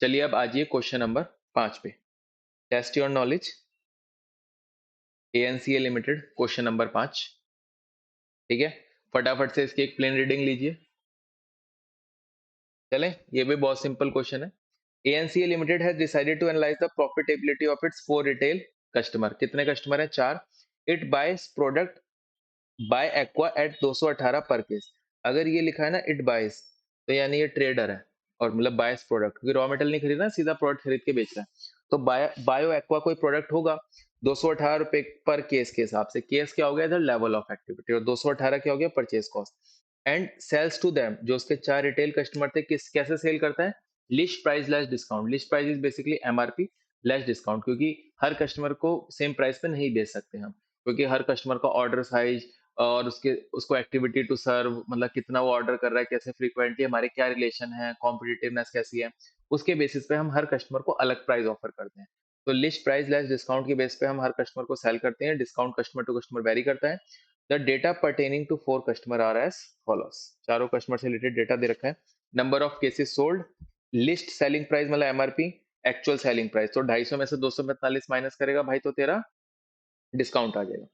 चलिए अब आजिए question number 5 पे। Test your knowledge. ANCA limited question number 5। ठीक है, फटाफट से इसकी एक प्लेन रीडिंग लीजिए। चलें, ये भी बहुत सिंपल क्वेश्चन है। ANCA limited has decided to analyse the profitability of its 4 retail customer. कितने कस्टमर हैं? 4। इट बाइस प्रोडक्ट बाय एक्वा एट 218 पर केस। अगर ये लिखा है ना इट बाइस, तो यानी ये ट्रेडर है और मतलब बायस प्रोडक्ट, क्योंकि रॉ मेटेरियल नहीं खरीदना, सीधा प्रोडक्ट खरीद के बेच रहा है। तो बायो एक्वा कोई प्रोडक्ट होगा 218 रुपए पर केस के हिसाब से। केस क्या हो गया इधर? Level of activity. और 218 क्या हो गया? Purchase cost. And sales to them, जो उसके 4 रिटेल कस्टमर थे, किस कैसे सेल करता है? List price less discount. List price is basically MRP less discount, क्योंकि हर कस्टमर को सेम प्राइस पे नहीं बेच सकते हम, क्योंकि हर कस्टमर का ऑर्डर साइज और उसको एक्टिविटी टू सर्व, मतलब कितना वो ऑर्डर कर रहा है, कैसे फ्रीक्वेंटली, हमारे क्या रिलेशन है, कॉम्पिटिटिवनेस कैसी है, उसके बेसिस पे हम हर कस्टमर को अलग प्राइस ऑफर करते हैं। तो लिस्ट प्राइस लेस डिस्काउंट के बेस पे हम हर कस्टमर को सेल करते हैं। Discount customer to customer vary करता है। The data pertaining to 4 customer are as follows. चारों कस्टमर से रिलेटेड डेटा दे रखा है। Number of cases sold, list selling price मतलब एमआरपी, एक्चुअल सेलिंग प्राइस। तो 250 में से 245 माइनस करेगा भाई, तो तेरा डिस्काउंट आ जाएगा।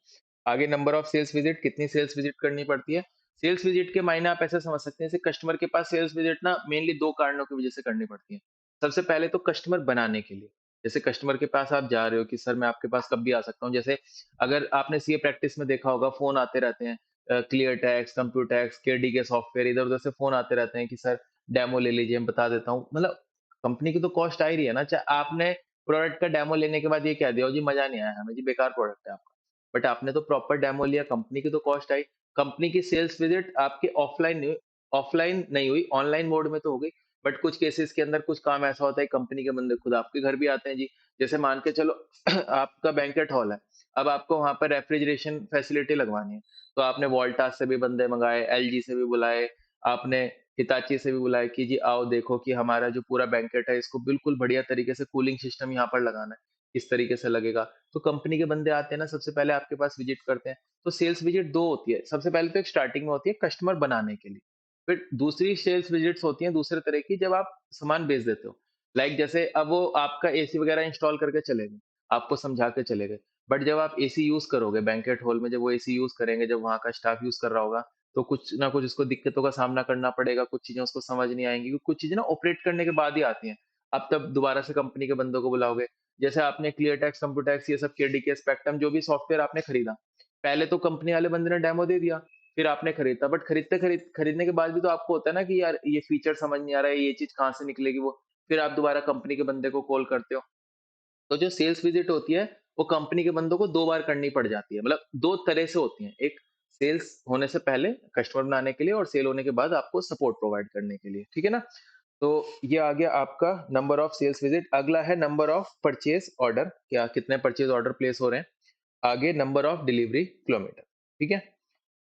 आगे नंबर ऑफ सेल्स विजिट, कितनी सेल्स विजिट करनी पड़ती है? सेल्स विजिट के मायने आप ऐसे समझ सकते हैं, जैसे कस्टमर के पास सेल्स विजिट ना मेनली 2 कारणों की वजह से करनी पड़ती है। सबसे पहले तो कस्टमर बनाने के लिए, जैसे कस्टमर के पास आप जा रहे हो कि सर मैं आपके पास कब भी आ सकता हूँ। जैसे अगर आपने सीए प्रैक्टिस में देखा होगा, फोन आते रहते हैं, क्लियर टैक्स, कंप्यूटैक्स, केडी के सॉफ्टवेयर, इधर उधर से फोन आते रहते हैं कि सर डेमो ले लीजिए, मैं बता देता हूँ। मतलब कंपनी की तो कॉस्ट आ ही रही है ना। चाहे आपने प्रोडक्ट का डेमो लेने के बाद ये कह दिया हो जी मजा नहीं आया हमें, जी बेकार प्रोडक्ट है आपका, बट आपने तो प्रॉपर डेमो लिया, कंपनी की तो कॉस्ट आई। कंपनी की सेल्स विजिट आपके ऑफलाइन नहीं हुई, ऑनलाइन मोड में तो हो गई। बट कुछ केसेस के अंदर कुछ काम ऐसा होता है, कंपनी के बंदे खुद आपके घर भी आते हैं जी। जैसे मान के चलो आपका बैंकेट हॉल है, अब आपको वहां पर रेफ्रिजरेशन फैसिलिटी लगवानी है, तो आपने वोल्टास से भी बंदे मंगाए, एलजी से भी बुलाए, आपने हिताची से भी बुलाए कि जी आओ देखो कि हमारा जो पूरा बैंकेट है इसको बिल्कुल बढ़िया तरीके से कूलिंग सिस्टम यहाँ पर लगाना है, इस तरीके से लगेगा। तो कंपनी के बंदे आते हैं ना, सबसे पहले आपके पास विजिट करते हैं। तो सेल्स विजिट 2 होती है। सबसे पहले तो एक स्टार्टिंग में होती है कस्टमर बनाने के लिए। फिर दूसरी सेल्स विजिट्स होती हैं दूसरे तरह की, जब आप सामान बेच देते हो। लाइक जैसे अब वो आपका एसी वगैरह इंस्टॉल करके चले गए, आपको समझा के चले गए। बट जब आप एसी यूज़ करोगे बैंक्वेट हॉल में, जब वो एसी यूज़ करेंगे, जब वहाँ का स्टाफ यूज़ कर रहा होगा, तो कुछ ना कुछ उसको दिक्कतों का सामना करना पड़ेगा, कुछ चीज़ें उसको समझ नहीं आएँगी, क्योंकि कुछ चीज़ें ना ऑपरेट करने के बाद ही आती हैं। अब तब दोबारा से कंपनी के बंदों को बुलाओगे। जैसे आपने क्लियर टैक्स, कंप्यूटैक्स, ये सब केडीके, स्पेक्ट्रम, जो भी सॉफ्टवेयर आपने खरीदा, पहले तो कंपनी वाले बंदे ने डेमो दे दिया, फिर आपने खरीदा, बट खरीदने के बाद भी तो आपको होता है ना कि यार ये फीचर समझ नहीं आ रहा है, ये चीज कहाँ से निकलेगी वो। फिर आप दोबारा कंपनी के बंदे को कॉल करते हो। तो जो सेल्स विजिट होती है, वो कंपनी के बंदों को 2 बार करनी पड़ जाती है। मतलब 2 तरह से होती हैं। एक सेल्स होने से पहले कस्टमर बनाने के लिए, और सेल होने के बाद आपको सपोर्ट प्रोवाइड करने के लिए। ठीक है ना? तो ये आ गया आपका नंबर ऑफ सेल्स विजिट। अगला है नंबर ऑफ परचेज ऑर्डर, क्या कितने परचेज ऑर्डर प्लेस हो रहे हैं। आगे नंबर ऑफ डिलीवरी किलोमीटर। ठीक है,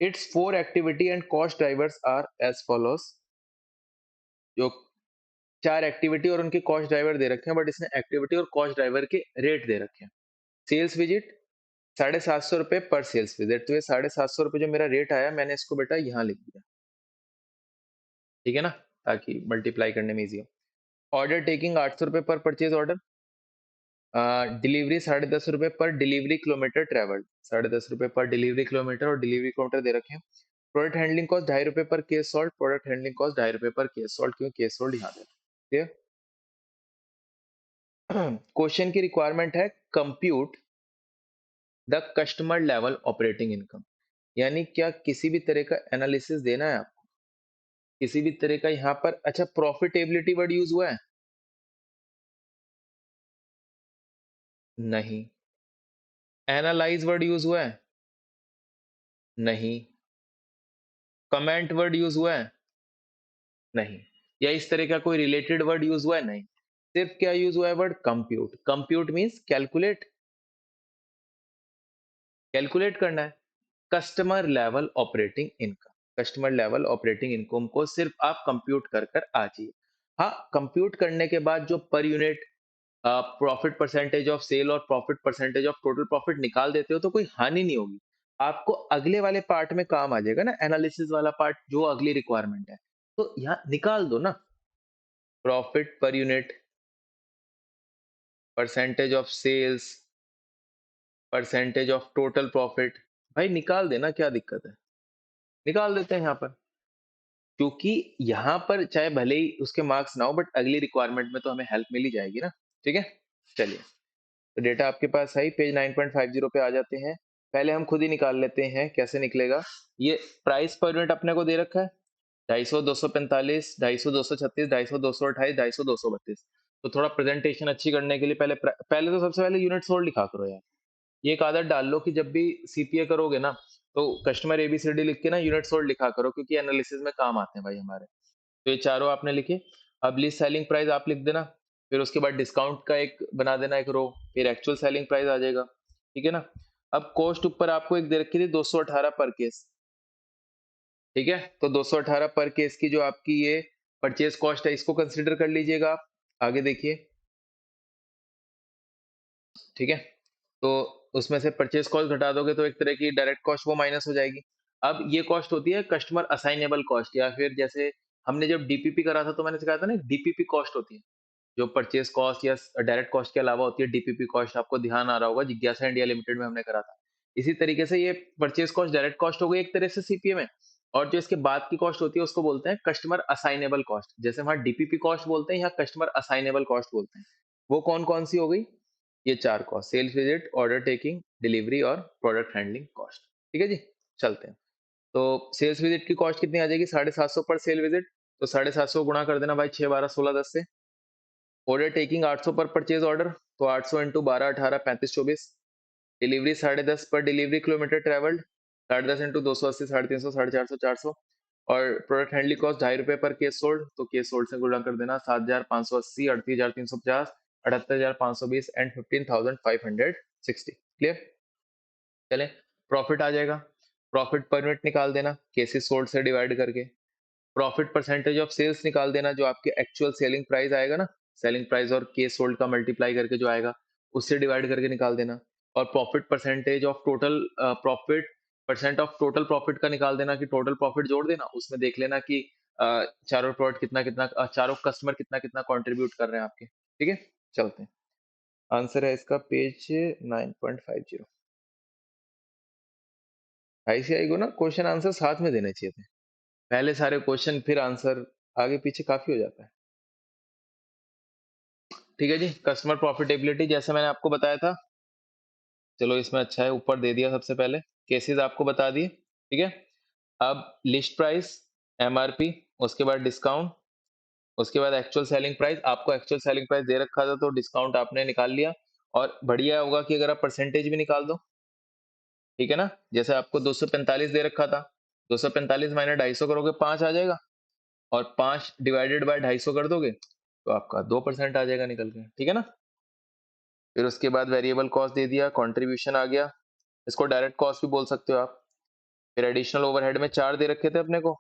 it's 4 activity and cost drivers are as follows. जो 4 एक्टिविटी और उनके कॉस्ट ड्राइवर दे रखे हैं, बट इसने एक्टिविटी और कॉस्ट ड्राइवर के रेट दे रखे हैं। सेल्स विजिट 750 रुपए पर सेल्स विजिट। तो ये 750 रुपए जो मेरा रेट आया, मैंने इसको बेटा यहाँ लिख दिया। ठीक है ना, ताकि मल्टीप्लाई करने में इजी हो। ऑर्डर टेकिंग 800 रुपए पर परचेज ऑर्डर। डिलीवरी 10.5 रुपए पर डिलीवरी किलोमीटर ट्रेवल्ड। 10.5 रुपए पर डिलीवरी किलोमीटर, और डिलीवरी किलोमीटर दे रखे हैं। प्रोडक्ट हैंडलिंग कॉस्ट 2.5 रुपए पर case salt. Product handling cost 2.5 रुपए पर केस सॉल्ट, क्योंकि केस सॉल्ट यहाँ दे। क्वेश्चन की रिक्वायरमेंट है compute the customer level operating income. यानी क्या किसी भी तरह का एनालिसिस देना है आपको, किसी भी तरह का यहाँ पर। अच्छा, प्रॉफिटेबिलिटी वर्ड यूज हुआ है? नहीं। एनालाइज वर्ड यूज हुआ है? नहीं। कमेंट वर्ड यूज हुआ है? नहीं। या इस तरह का कोई रिलेटेड वर्ड यूज हुआ है? नहीं। सिर्फ क्या यूज हुआ है? Word compute. Compute means calculate, calculate करना है। Customer level operating income, customer level operating income को सिर्फ आप कंप्यूट कर कर आ जाइए। हाँ, कंप्यूट करने के बाद जो per unit profit percentage of sale और profit percentage of total profit निकाल देते हो, तो कोई हानि नहीं होगी। आपको अगले वाले पार्ट में काम आ जाएगा ना, एनालिसिस वाला पार्ट, जो अगली रिक्वायरमेंट है। तो यहाँ निकाल दो ना, profit per unit, percentage of sales, percentage of total profit. भाई निकाल देना, क्या दिक्कत है, निकाल देते हैं यहाँ पर। क्योंकि यहाँ पर चाहे भले ही उसके मार्क्स ना हो, बट अगली रिक्वायरमेंट में तो हमें हेल्प मिल ही जाएगी ना। ठीक है, चलिए, तो डेटा आपके पास है, पेज 9.50 पे आ जाते हैं। पहले हम खुद ही निकाल लेते हैं, कैसे निकलेगा। ये प्राइस पर यूनिट अपने को दे रखा है 250, 245, 250, 236, 250, 228, 250, 232। तो थोड़ा प्रेजेंटेशन अच्छी करने के लिए पहले तो सबसे पहले यूनिट सोल्ड लिखा करो यार। ये एक आदत डाल लो कि जब भी सीपीए करोगे ना, तो कस्टमर एबीसीडी लिख के ना यूनिट सोल्ड लिखा करो, क्योंकि एनालिसिस में काम आते हैं भाई हमारे। तो ये चारों आपने लिखे। अब लीस्ट सेलिंग प्राइस आप लिख देना, फिर उसके बाद डिस्काउंट का एक बना देना एक रो, फिर एक्चुअल सेलिंग प्राइस आ जाएगा। ठीक है ना। अब कॉस्ट ऊपर आपको एक दे रखी थी 218 पर केस। ठीक है, तो 218 पर केस की जो आपकी ये परचेज कॉस्ट है, इसको कंसिडर कर लीजिएगा आप। आगे देखिए। ठीक है, तो उसमें से परचेज कॉस्ट घटा दोगे तो एक तरह की डायरेक्ट कॉस्ट वो माइनस हो जाएगी। अब ये कॉस्ट होती है कस्टमर असाइनेबल कॉस्ट, या फिर जैसे हमने जब डीपीपी करा था तो मैंने सिखाया था ना, डीपीपी कॉस्ट होती है जो परचेज कॉस्ट या डायरेक्ट कॉस्ट के अलावा होती है। डीपीपी कॉस्ट आपको ध्यान आ रहा होगा, जिज्ञासा इंडिया लिमिटेड में हमने करा था। इसी तरीके से ये परचेज कॉस्ट डायरेक्ट कॉस्ट हो गई एक तरह से सीपीए में। और जो इसके बाद की कॉस्ट होती है उसको बोलते हैं कस्टमर असाइनेबल कॉस्ट। जैसे वहां डीपीपी कॉस्ट बोलते हैं, यहाँ कस्टमर असाइनेबल कॉस्ट बोलते हैं। वो कौन कौन सी हो गई, ये चार cost, sales visit, order taking, delivery और प्रोडक्ट हैंडलिंग कॉस्ट। ठीक है जी, चलते हैं। तो सेल्स विजिट की कॉस्ट कितनी आ जाएगी, 750 पर सेल विजिट। तो 750 गुणा कर देना भाई, 6 12 16 10 से। ऑर्डर टेकिंग 800 पर परचेज ऑर्डर, तो 800 इंटू 12 18 35 24। डिलीवरी 10.5 पर डिलीवरी किलोमीटर ट्रेवल्ड, 10.5 इंटू 280 350 450 400। और प्रोडक्ट हैंडलिंग कॉस्ट 2.5 रुपए पर केस सोल्ड, तो केस सोल्ड से गुणा कर देना, 7,580, 38,350, 78,520 एंड 15,560। क्लियर। चले, प्रॉफिट आ जाएगा। प्रॉफिट पर यूनिट निकाल देना, केसेस सोल्ड से डिवाइड करके। प्रॉफिट परसेंटेज ऑफ सेल्स निकाल देना, जो आपके एक्चुअल सेलिंग प्राइस आएगा ना, सेलिंग प्राइस और केस सोल्ड का मल्टीप्लाई करके जो आएगा, उससे डिवाइड करके निकाल देना। और profit percentage of total profit, percent of total profit का निकाल देना, कि टोटल प्रॉफिट जोड़ देना, उसमें देख लेना कि चारों प्रोडक्ट कितना कितना, चारों कस्टमर कितना कितना कंट्रीब्यूट कर रहे हैं आपके। ठीक है, चलते हैं। आंसर है इसका पेज 9.50। आईसीआई को ना क्वेश्चन आंसर साथ में देने चाहिए थे, पहले सारे क्वेश्चन फिर आंसर, आगे पीछे काफी हो जाता है। ठीक है जी, कस्टमर प्रॉफिटेबिलिटी जैसे मैंने आपको बताया था, चलो इसमें अच्छा है, ऊपर दे दिया सबसे पहले, केसेस आपको बता दिए। ठीक है, अब लिस्ट प्राइस, एमआरपी, उसके बाद डिस्काउंट, उसके बाद एक्चुअल सेलिंग प्राइस। आपको एक्चुअल सेलिंग प्राइस दे रखा था तो डिस्काउंट आपने निकाल लिया। और बढ़िया होगा कि अगर आप परसेंटेज भी निकाल दो। ठीक है ना, जैसे आपको 245 दे रखा था, 245 माइनस 250 करोगे 5 आ जाएगा, और 5 डिवाइडेड बाय 250 कर दोगे तो आपका 2% आ जाएगा निकल के। ठीक है ना। फिर उसके बाद वेरिएबल कॉस्ट दे दिया, कंट्रीब्यूशन आ गया, इसको डायरेक्ट कॉस्ट भी बोल सकते हो आप। फिर एडिशनल ओवरहेड में 4 दे रखे थे अपने को,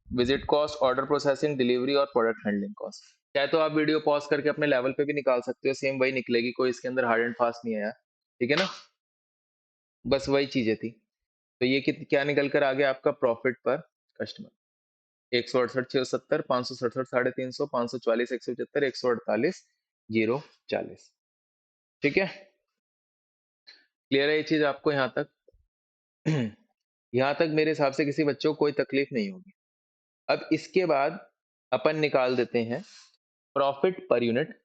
visit cost, order processing, delivery और प्रोडक्ट हैंडलिंग कॉस्ट। चाहे तो आप वीडियो पॉज करके अपने लेवल पे भी निकाल सकते हो, सेम वही निकलेगी, कोई इसके अंदर हार्ड एंड फास्ट नहीं है यार। ठीक है ना, बस वही चीजें थी। तो ये क्या निकल कर आ गया आपका प्रॉफिट पर कस्टमर, 168 670, 567 350, 544 175, 148 040। ठीक है, क्लियर है ये चीज आपको यहाँ तक। यहाँ तक मेरे हिसाब से किसी बच्चों को कोई तकलीफ नहीं होगी। अब इसके बाद अपन निकाल देते हैं प्रॉफिट पर यूनिट।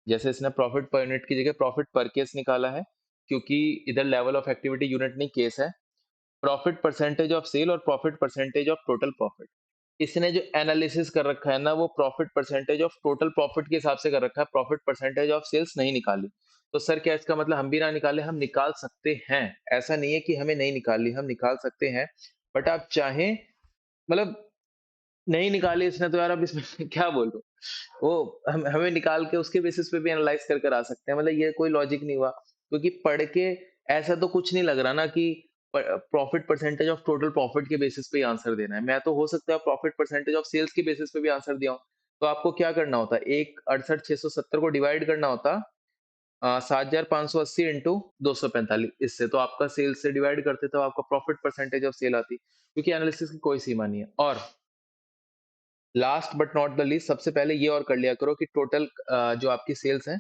जैसे इसने प्रॉफिट पर यूनिट की जगह प्रॉफिट पर केस निकाला है, क्योंकि इधर लेवल ऑफ एक्टिविटी यूनिट नहीं केस है। प्रॉफिट परसेंटेज ऑफ सेल और profit percentage of total profit, इसने जो एनालिसिस कर रखा है ना, वो profit percentage of total profit के हिसाब से कर रखा है, प्रॉफिट परसेंटेज ऑफ सेल्स नहीं निकाली। तो सर क्या इसका मतलब हम भी ना निकाले, हम निकाल सकते हैं, ऐसा नहीं है कि हमें नहीं निकाली, हम निकाल सकते हैं। बट आप चाहें, मतलब नहीं निकाली इसने तो यार अब इसमें क्या बोलूं, वो हमें निकाल के उसके बेसिस पे भी एनालाइज कर कर आ सकते हैं, मतलब ये कोई लॉजिक नहीं हुआ। क्योंकि पढ़ के ऐसा तो कुछ नहीं लग रहा ना कि profit percentage of total profit के बेसिस पे ही आंसर देना है। मैं तो हो सकता है प्रॉफिट परसेंटेज ऑफ सेल्स के बेसिस पे भी आंसर दिया हूं। तो आपको क्या करना होता, एक 68,670 को डिवाइड करना होता 7,580 इंटू 245, इससे तो आपका सेल्स से डिवाइड करते तो आपका प्रॉफिट परसेंटेज ऑफ सेल आती, क्योंकि एनालिसिस की कोई सीमा नहीं है। और last but not the least, सबसे पहले ये और कर लिया करो कि टोटल जो आपकी सेल्स है,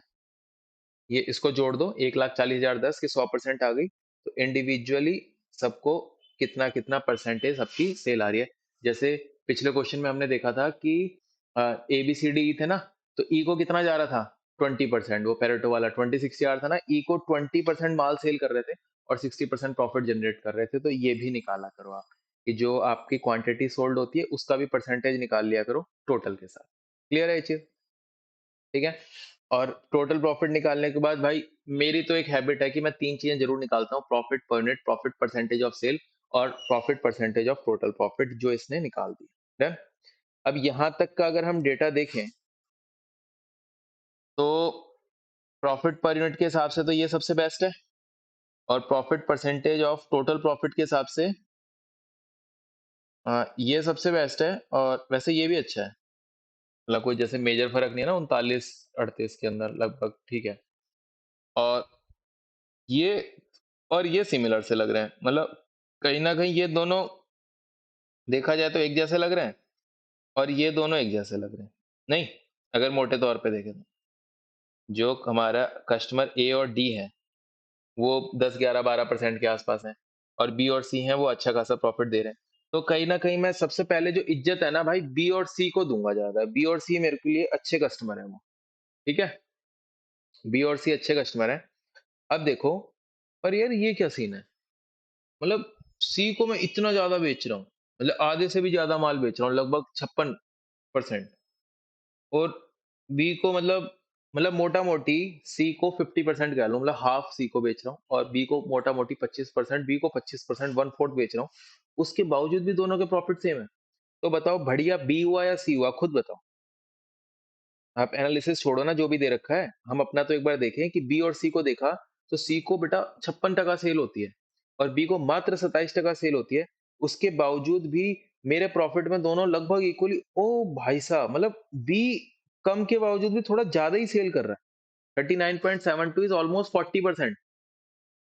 ये इसको जोड़ दो, 1,40,010 की 100% आ गई, तो इंडिविजुअली सबको कितना कितना परसेंटेज सबकी सेल आ रही है। जैसे पिछले क्वेश्चन में हमने देखा था कि A B C D E थे ना, तो ई को कितना जा रहा था 20%, वो पेरेटो वाला 20-60 आ रहा था ना, ई को 20% माल सेल कर रहे थे और 60% प्रॉफिट जनरेट कर रहे थे। तो ये भी निकाला करो आप कि जो आपकी क्वांटिटी सोल्ड होती है उसका भी परसेंटेज निकाल लिया करो टोटल के साथ। क्लियर है ये चीज? ठीक है। और टोटल प्रॉफिट निकालने के बाद भाई मेरी तो एक हैबिट है कि मैं तीन चीजें जरूर निकालता हूँ, profit per unit, profit percentage of sale और profit percentage of total profit जो इसने निकाल दिया। डन। अब यहां तक का अगर हम डेटा देखें तो प्रॉफिट पर यूनिट के हिसाब से तो ये सबसे बेस्ट है, और profit percentage of total profit के हिसाब से ये सबसे बेस्ट है, और वैसे ये भी अच्छा है। मतलब कोई जैसे मेजर फर्क नहीं है ना, 39-38 के अंदर लगभग ठीक है। और ये ये सिमिलर से लग रहे हैं, मतलब कहीं ना कहीं ये दोनों देखा जाए तो एक जैसे लग रहे हैं, और ये दोनों एक जैसे लग रहे हैं। नहीं, अगर मोटे तौर पे देखें तो जो हमारा कस्टमर ए और डी है वो 10, 11, 12% के आसपास है, और बी और सी हैं वो अच्छा खासा प्रॉफिट दे रहे हैं। तो कहीं ना कहीं मैं सबसे पहले जो इज्जत है ना भाई बी और सी को दूंगा ज्यादा। बी और सी मेरे के लिए अच्छे कस्टमर है वो। ठीक है, बी और सी अच्छे कस्टमर है। अब देखो, पर यार ये क्या सीन है, मतलब सी को मैं इतना ज्यादा बेच रहा हूँ, मतलब आधे से भी ज्यादा माल बेच रहा हूँ, लगभग 56%। और बी को मतलब मोटा मोटी सी को 50% कह लो, मतलब हाफ सी को बेच रहा हूँ, और बी को मोटा मोटी 25%, बी को 25%, 1/4 बेच रहा हूँ। उसके बावजूद भी दोनों के प्रॉफिट सेम है। तो बताओ बढ़िया बी हुआ या सी हुआ, खुद बताओ। आप एनालिसिस छोड़ो ना जो भी दे रखा है, हम अपना तो एक बार देखें कि बी और सी को देखा, तो सी को बेटा 56% सेल होती है और बी को मात्र 27% सेल होती है। उसके बावजूद भी मेरे प्रॉफिट में दोनों लगभग इक्वली। ओ भाई साहब, मतलब बी कम के बावजूद भी थोड़ा ज्यादा ही सेल कर रहा है, 39.72 इज ऑलमोस्ट 40%।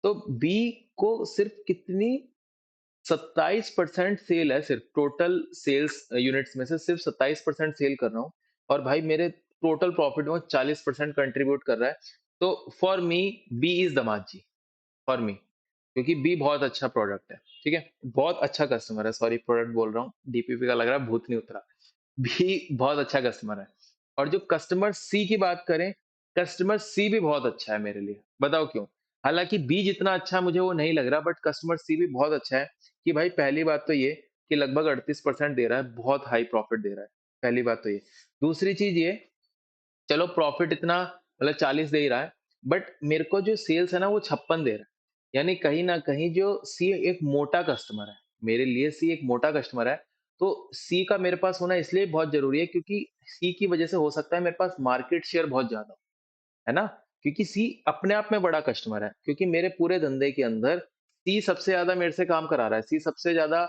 तो बी को सिर्फ कितनी 27% सेल है, सिर्फ टोटल सेल्स यूनिट्स में से सिर्फ 27% सेल कर रहा हूँ, और भाई मेरे टोटल प्रॉफिट में 40% कंट्रीब्यूट कर रहा है। तो फॉर मी बी इज दमाजी, फॉर मी, क्योंकि बी बहुत अच्छा प्रोडक्ट है। ठीक है, बहुत अच्छा कस्टमर है, सॉरी प्रोडक्ट बोल रहा हूँ, डीपीपी का लग रहा है भूत नहीं उतरा। भी बहुत अच्छा कस्टमर है। और जो कस्टमर सी की बात करें, कस्टमर सी भी बहुत अच्छा है मेरे लिए, बताओ क्यों? हालांकि बी जितना अच्छा मुझे वो नहीं लग रहा, बट कस्टमर सी भी बहुत अच्छा है। कि भाई पहली बात तो ये कि लगभग 38% दे रहा है, बहुत हाई प्रॉफिट दे रहा है। पहली बात तो ये। दूसरी चीज ये, चलो प्रॉफिट इतना मतलब 40 दे ही रहा है, बट मेरे को जो सेल्स है ना वो 56 दे रहा है। यानी कहीं ना कहीं जो सी एक मोटा कस्टमर है, मेरे लिए सी एक मोटा कस्टमर है। तो सी का मेरे पास होना इसलिए बहुत जरूरी है क्योंकि सी की वजह से हो सकता है मेरे पास मार्केट शेयर बहुत ज्यादा हो, है ना? क्योंकि सी अपने आप में बड़ा कस्टमर है, क्योंकि मेरे पूरे धंधे के अंदर सी सबसे ज्यादा मेरे से काम करा रहा है। सी सबसे ज्यादा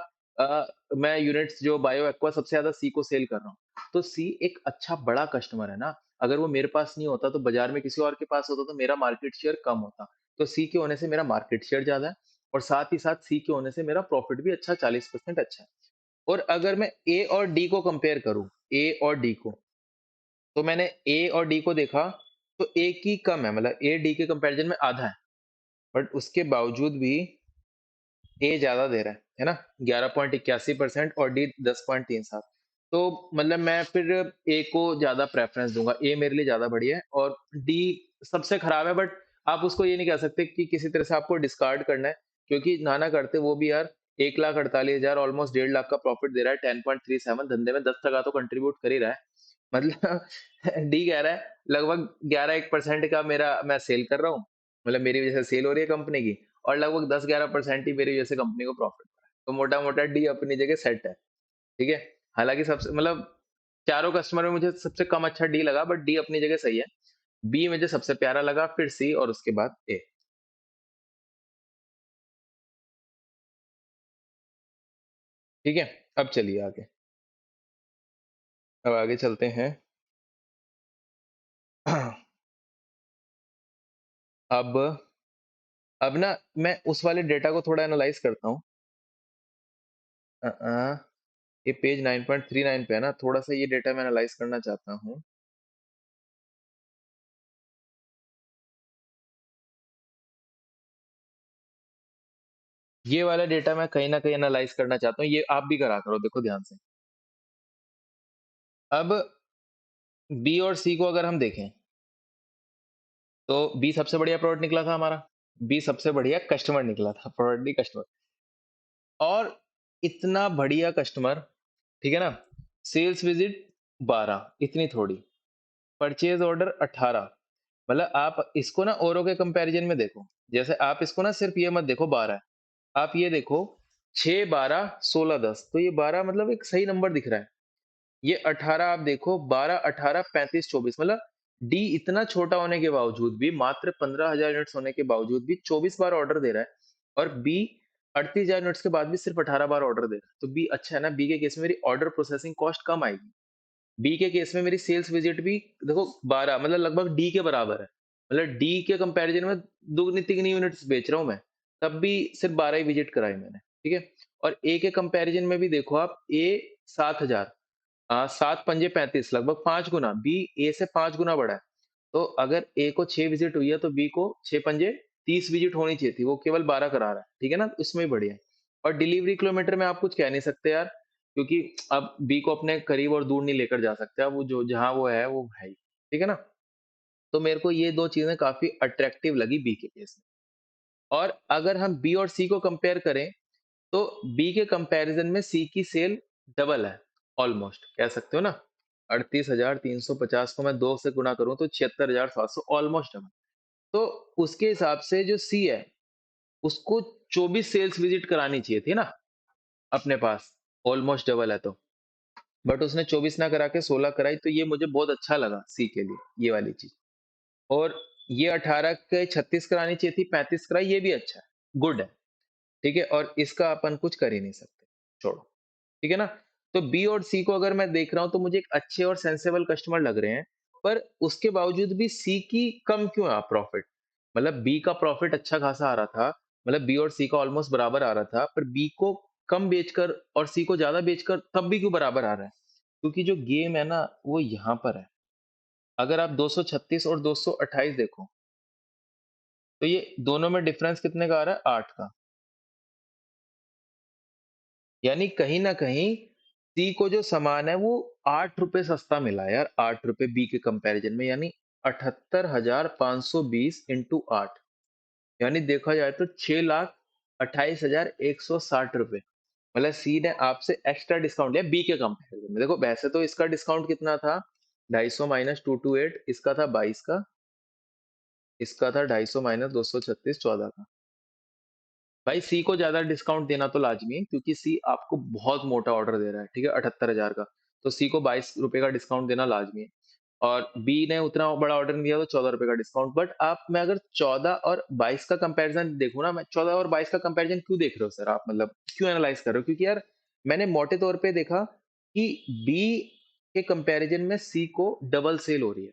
मैं यूनिट्स जो बायो एक्वा सबसे ज्यादा सी को सेल कर रहा हूँ। तो सी एक अच्छा बड़ा कस्टमर है ना। अगर वो मेरे पास नहीं होता तो बाजार में किसी और के पास होता तो मेरा मार्केट शेयर कम होता। तो सी के होने से मेरा मार्केट शेयर ज्यादा है, और साथ ही साथ सी के होने से मेरा प्रॉफिट भी अच्छा 40% अच्छा है। और अगर मैं ए और डी को कंपेयर करूं, ए और डी को, तो मैंने ए और डी को देखा, तो ए की कम है, मतलब ए डी के कंपैरिजन में आधा है। बट उसके बावजूद भी ए ज्यादा दे रहा है ना, 11.81% और डी 10.37। तो मतलब मैं फिर ए को ज्यादा प्रेफरेंस दूंगा, ए मेरे लिए ज्यादा बढ़िया है, और डी सबसे खराब है। बट आप उसको ये नहीं कह सकते कि किसी तरह से आपको डिस्कार्ड करना है, क्योंकि नाना करते वो भी यार 1,48,000 ऑलमोस्ट 1.5 लाख का प्रॉफिट दे रहा है, 10.37 धंधे में 10% तो कंट्रीब्यूट कर ही रहा है। मतलब डी कह रहा है लगभग 11-1% का मेरा मैं सेल कर रहा हूँ, मतलब मेरी वजह से सेल हो रही है कंपनी की, और लगभग 10-11% ही मेरी वजह से कंपनी को प्रॉफिट हो रहा है। तो मोटा मोटा डी अपनी जगह सेट है। ठीक है। हालांकि सबसे मतलब चारों कस्टमर में मुझे सबसे कम अच्छा डी लगा, बट डी अपनी जगह सही है। बी मुझे सबसे प्यारा लगा, फिर सी, और उसके बाद ए। ठीक है। अब चलिए आगे, अब आगे चलते हैं। अब अब ना मैं उस वाले डेटा को थोड़ा एनालाइज करता हूँ। ये पेज 9.39 पे है ना, थोड़ा सा ये डेटा मैं एनालाइज करना चाहता हूँ। ये वाला डेटा मैं कहीं ना कहीं एनालाइज करना चाहता हूँ, ये आप भी करा करो, देखो ध्यान से। अब बी और सी को अगर हम देखें, तो बी सबसे बढ़िया प्रोडक्ट निकला था हमारा, बी सबसे बढ़िया कस्टमर निकला था, प्रोडक्ट नहीं कस्टमर। और इतना बढ़िया कस्टमर, ठीक है ना, सेल्स विजिट 12, इतनी थोड़ी, परचेज ऑर्डर 18। मतलब आप इसको ना औरों के कंपैरिजन में देखो, जैसे आप इसको ना सिर्फ ये मत देखो 12 है, आप ये देखो 6 12 16 10, तो ये 12 मतलब एक सही नंबर दिख रहा है। ये 18 आप देखो, 12 18 35 24, मतलब डी इतना छोटा होने के बावजूद भी, मात्र 15,000 यूनिट्स होने के बावजूद भी 24 बार ऑर्डर दे रहा है। और बी 38,000 यूनिट्स के बाद भी सिर्फ 18 बार ऑर्डर दे रहा है, तो बी अच्छा है ना। बी के केस में मेरी ऑर्डर प्रोसेसिंग कॉस्ट कम आएगी। बी के केस में मेरी सेल्स विजिट भी देखो 12, मतलब लगभग डी के बराबर है। मतलब डी के कंपैरिजन में दुगनी तिगनी यूनिट्स बेच रहा हूं मैं, तब भी सिर्फ 12 ही विजिट कराई मैंने, ठीक है। और ए के कंपैरिजन में भी देखो आप, ए 7,000, 7 पंजे 35, लगभग 5 गुना, बी ए से 5 गुना बड़ा है। तो अगर ए को 6 विजिट हुई है, तो बी को 6 पंजे 30 विजिट होनी चाहिए थी, वो केवल 12 करा रहा है, ठीक है ना, इसमें ही बढ़िया है। और डिलीवरी किलोमीटर में आप कुछ कह नहीं सकते यार, क्योंकि अब बी को अपने करीब और दूर नहीं लेकर जा सकते, अब वो जो जहां वो है ही, ठीक है ना। तो मेरे को ये दो चीजें काफी अट्रैक्टिव लगी बी के केस में। और अगर हम बी और सी को कंपेयर करें, तो बी के कंपैरिजन में सी की सेल डबल है, ऑलमोस्ट कह सकते हो ना। 38,350 को मैं 2 से गुना करूं तो 76,700, ऑलमोस्ट डबल। तो उसके हिसाब से जो सी है, उसको 24 सेल्स विजिट करानी चाहिए थी ना अपने पास, ऑलमोस्ट डबल है तो। बट उसने 24 ना करा के 16 कराई, तो ये मुझे बहुत अच्छा लगा सी के लिए, ये वाली चीज। और ये 18 के 36 करानी चाहिए थी, 35 कराई, ये भी अच्छा है, गुड है, ठीक है। और इसका अपन कुछ कर ही नहीं सकते, छोड़ो, ठीक है ना। तो बी और सी को अगर मैं देख रहा हूं, तो मुझे एक अच्छे और सेंसेबल कस्टमर लग रहे हैं। पर उसके बावजूद भी सी की कम क्यों है प्रॉफिट? मतलब बी का प्रॉफिट अच्छा खासा आ रहा था, मतलब बी और सी का ऑलमोस्ट बराबर आ रहा था, पर बी को कम बेचकर और सी को ज्यादा बेचकर तब भी क्यों बराबर आ रहा है? क्योंकि जो गेम है ना, वो यहाँ पर है। अगर आप 236 और 228 देखो, तो ये दोनों में डिफरेंस कितने का आ रहा है? 8 का। यानी कहीं ना कहीं सी को जो सामान है वो 8 रुपए सस्ता मिला है यार, 8 रुपए बी के कंपैरिजन में, यानी 78,520 इंटू 8, यानी देखा जाए तो 6,28,160 रुपए। मतलब सी ने आपसे एक्स्ट्रा डिस्काउंट लिया बी के कंपैरिजन में। देखो वैसे तो इसका डिस्काउंट कितना था, 250 माइनस 228, इसका था 22 का, इसका था 250 माइनस 236, 14 का। भाई सी को ज्यादा डिस्काउंट देना तो लाजमी है, क्योंकि सी आपको बहुत मोटा ऑर्डर दे रहा है, ठीक है, 78,000 का। तो सी को 22 रुपए का डिस्काउंट देना लाजमी है। और बी ने उतना बड़ा ऑर्डर नहीं दिया, तो 14 रुपए का डिस्काउंट। बट आप, मैं अगर 14 और 22 का कंपैरिजन देखूं ना, मैं 14 और 22 का कंपैरिजन क्यों देख रहे हो सर आप, मतलब क्यों एनालाइज कर रहे हो? क्योंकि यार मैंने मोटे तौर पे देखा कि बी के कंपैरिजन में सी को डबल सेल हो रही है।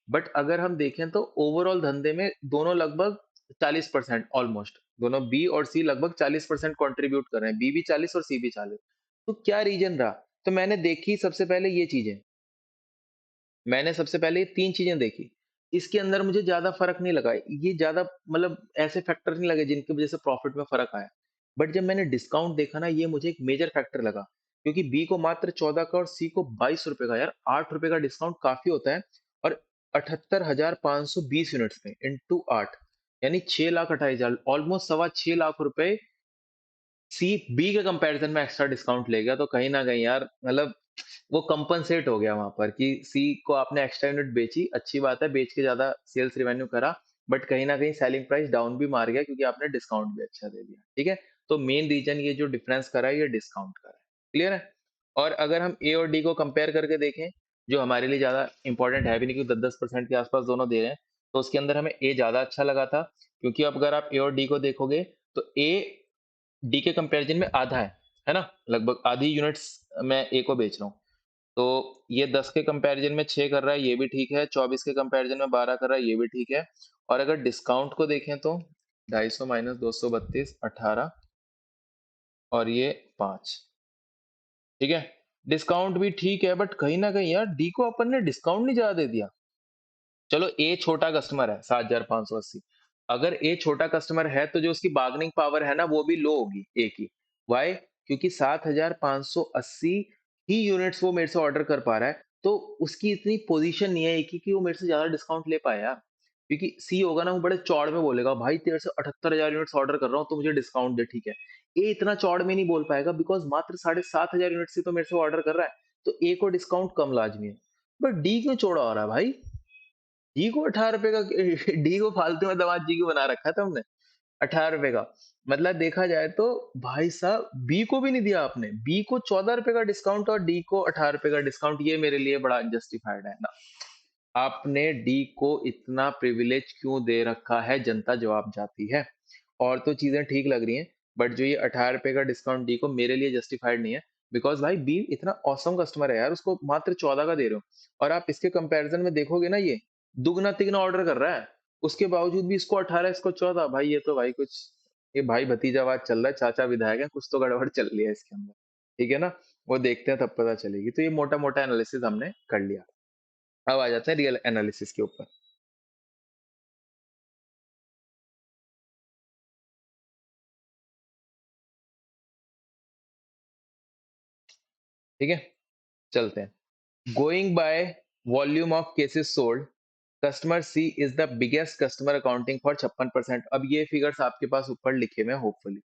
बट अगर हम देखें तो ओवरऑल धंधे में दोनों लगभग 40%, ऑलमोस्ट दोनों बी और सी लगभग 40% कंट्रीब्यूट कर रहे हैं, बी भी 40 और सी भी 40। तो क्या रीजन रहा? तो मैंने देखी सबसे पहले ये चीजें, मैंने सबसे पहले ये 3 चीजें देखी। इसके अंदर मुझे ज़्यादा फ़र्क नहीं लगा। ये ज़्यादा मतलब ऐसे फैक्टर नहीं लगे जिनकी वज़ह से प्रॉफ़िट में फ़र्क आया। बट जब मैंने डिस्काउंट देखा ना, ये मुझे एक मेजर फैक्टर लगा। क्योंकि बी को मात्र 14 का और सी को ₹22 का, यार ₹8 का डिस्काउंट काफ़ी होता है। और 78,520 यूनिट्स में इंटू 8, यानी 6,28,000, ऑलमोस्ट सवा 6 लाख रुपए सी बी के कंपैरिजन में एक्स्ट्रा डिस्काउंट ले गया। तो कहीं न कहीं यार, मतलब वो कंपनसेट हो गया वहाँ पर कि सी को आपने एक्स्ट्रा यूनिट बेची, अच्छी बात है, बेच के ज़्यादा सेल्स रेवेन्यू करा, बट कहीं न कहीं सेलिंग प्राइस डाउन भी मार गया, क्योंकि आपने डिस्काउंट भी अच्छा दे दिया, ठीक है? तो मेन रीज़न ये जो डिफरेंस करा है, ये डिस्काउंट का है। क्लियर है? और अगर हम ए और डी को कंपेयर करके देखें, जो हमारे लिए ज़्यादा इंपॉर्टेंट है भी नहीं, क्योंकि 10-10% के आस-पास दोनों दे रहे हैं, तो उसके अंदर हमें ए ज़्यादा अच्छा लगा था। क्योंकि अब अगर आप ए और डी को देखोगे, तो ए डी के कंपैरिजन में आधा है ना? लगभग आधी यूनिट्स मैं ए को बेच रहा हूँ। तो ये 10 के कंपैरिजन में 6 कर रहा है, ये भी ठीक है। 24 के कंपैरिजन में 12 कर रहा है, ये भी ठीक है। और अगर डिस्काउंट को देखें तो 250 माइनस 232, 18, और ये 5, ठीक है। डिस्काउंट भी ठीक है, बट कहीं ना कहीं यार डी को अपन ने डिस्काउंट नहीं ज्यादा दे दिया। चलो ए छोटा कस्टमर है, 7,580, अगर ए छोटा कस्टमर है तो जो उसकी बार्गेनिंग पावर है ना वो भी लो होगी ए की। व्हाई? क्योंकि 7,580 ही यूनिट्स वो मेरे से ऑर्डर कर पा रहा है, तो उसकी इतनी पोजीशन नहीं है ए की कि वो मेरे से ज्यादा डिस्काउंट ले पाए यार। क्योंकि सी होगा ना वो बड़े चौड़ में बोलेगा, भाई तेरे से 78,000 यूनिट्स ऑर्डर कर रहा हूँ तो मुझे डिस्काउंट दे, ठीक है। ए इतना चौड़ में नहीं बोल पाएगा बिकॉज मात्र 7,500 यूनिट से तो मेरे से ऑर्डर कर रहा है, तो ए को डिस्काउंट कम लाजमी है। बट डी क्यों चौड़ा हो रहा है भाई? डी को 18 रुपए का डी को फालतू में दामाद जी क्यों बना रखा था हमने 18 रुपए का? मतलब देखा जाए तो भाई साहब बी को भी नहीं दिया आपने, बी को 14 रुपए का डिस्काउंट और डी को 18 रुपए का डिस्काउंट, ये मेरे लिए बड़ा अनजस्टिफाइड है ना। आपने डी को इतना प्रिविलेज क्यों दे रखा है, जनता जवाब चाहती है। और तो चीजें ठीक लग रही हैं, बट जो ये 18 रुपए का डिस्काउंट डी को मेरे लिए जस्टिफाइड नहीं है। बिकॉज भाई बी इतना औसम कस्टमर है यार, उसको मात्र 14 का दे रहे हो, और आप इसके कंपैरिजन में देखोगे ना ये दुगना तिगना ऑर्डर कर रहा है, उसके बावजूद भी इसको 18 इसको 14। भाई ये तो भाई कुछ, ये भाई भतीजावाद चल रहा है, चाचा विधायक है, कुछ तो गड़बड़ चल रही है इसके अंदर। ठीक है ना? वो देखते हैं तब पता चलेगी। तो ये मोटा मोटा एनालिसिस हमने कर लिया। अब आ जाते हैं रियल एनालिसिस के ऊपर। ठीक है, चलते हैं। Going by volume of cases sold, customer C is the biggest customer accounting for 56%। अब ये फिगर्स आपके पास ऊपर लिखे हुए हैं होपफुली,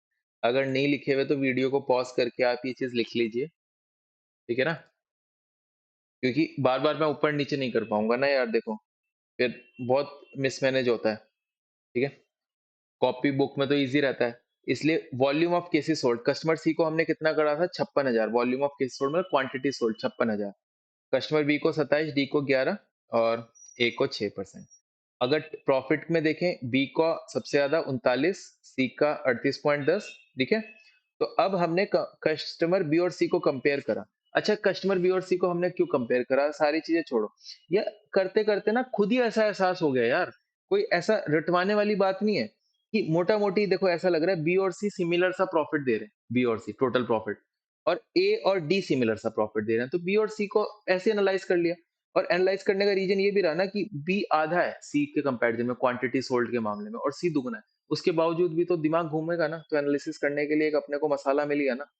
अगर नहीं लिखे हुए तो वीडियो को पॉज करके आप ये चीज लिख लीजिए। ठीक है ना? क्योंकि बार बार मैं ऊपर नीचे नहीं कर पाऊंगा ना यार, देखो फिर बहुत मिसमैनेज होता है। ठीक है, कॉपी बुक में तो इजी रहता है। इसलिए volume of cases sold, customer C को हमने कितना करा था, 56,000। वॉल्यूम ऑफ केसेस सोल्ड मतलब क्वांटिटी सोल्ड 56,000। कस्टमर बी को 27, डी को 11 और ए को 6%। अगर प्रॉफिट में देखें, बी का सबसे ज्यादा 39, सी का 38.10। ठीक है, तो अब हमने कस्टमर बी और सी को कंपेयर करा। अच्छा, कस्टमर बी और सी को हमने क्यों कंपेयर करा, सारी चीजें छोड़ो, ये करते करते ना खुद ही ऐसा एहसास हो गया यार, कोई ऐसा रटवाने वाली बात नहीं है कि मोटा मोटी देखो ऐसा लग रहा है बी और सी सिमिलर सा प्रॉफिट दे रहे हैं, बी और सी टोटल प्रॉफिट, और ए और डी सिमिलर सा प्रॉफिट दे रहे हैं, तो बी और सी को ऐसे एनालाइज कर लिया। और एनालाइज करने का रीजन ये भी रहा ना कि बी आधा है सी के कंपैरिजन में क्वांटिटी सोल्ड के मामले में, और सी दुगना है, उसके बावजूद भी तो दिमाग घूमेगा ना, तो एनालिसिस करने के लिए एक अपने को मसाला मिल गया ना।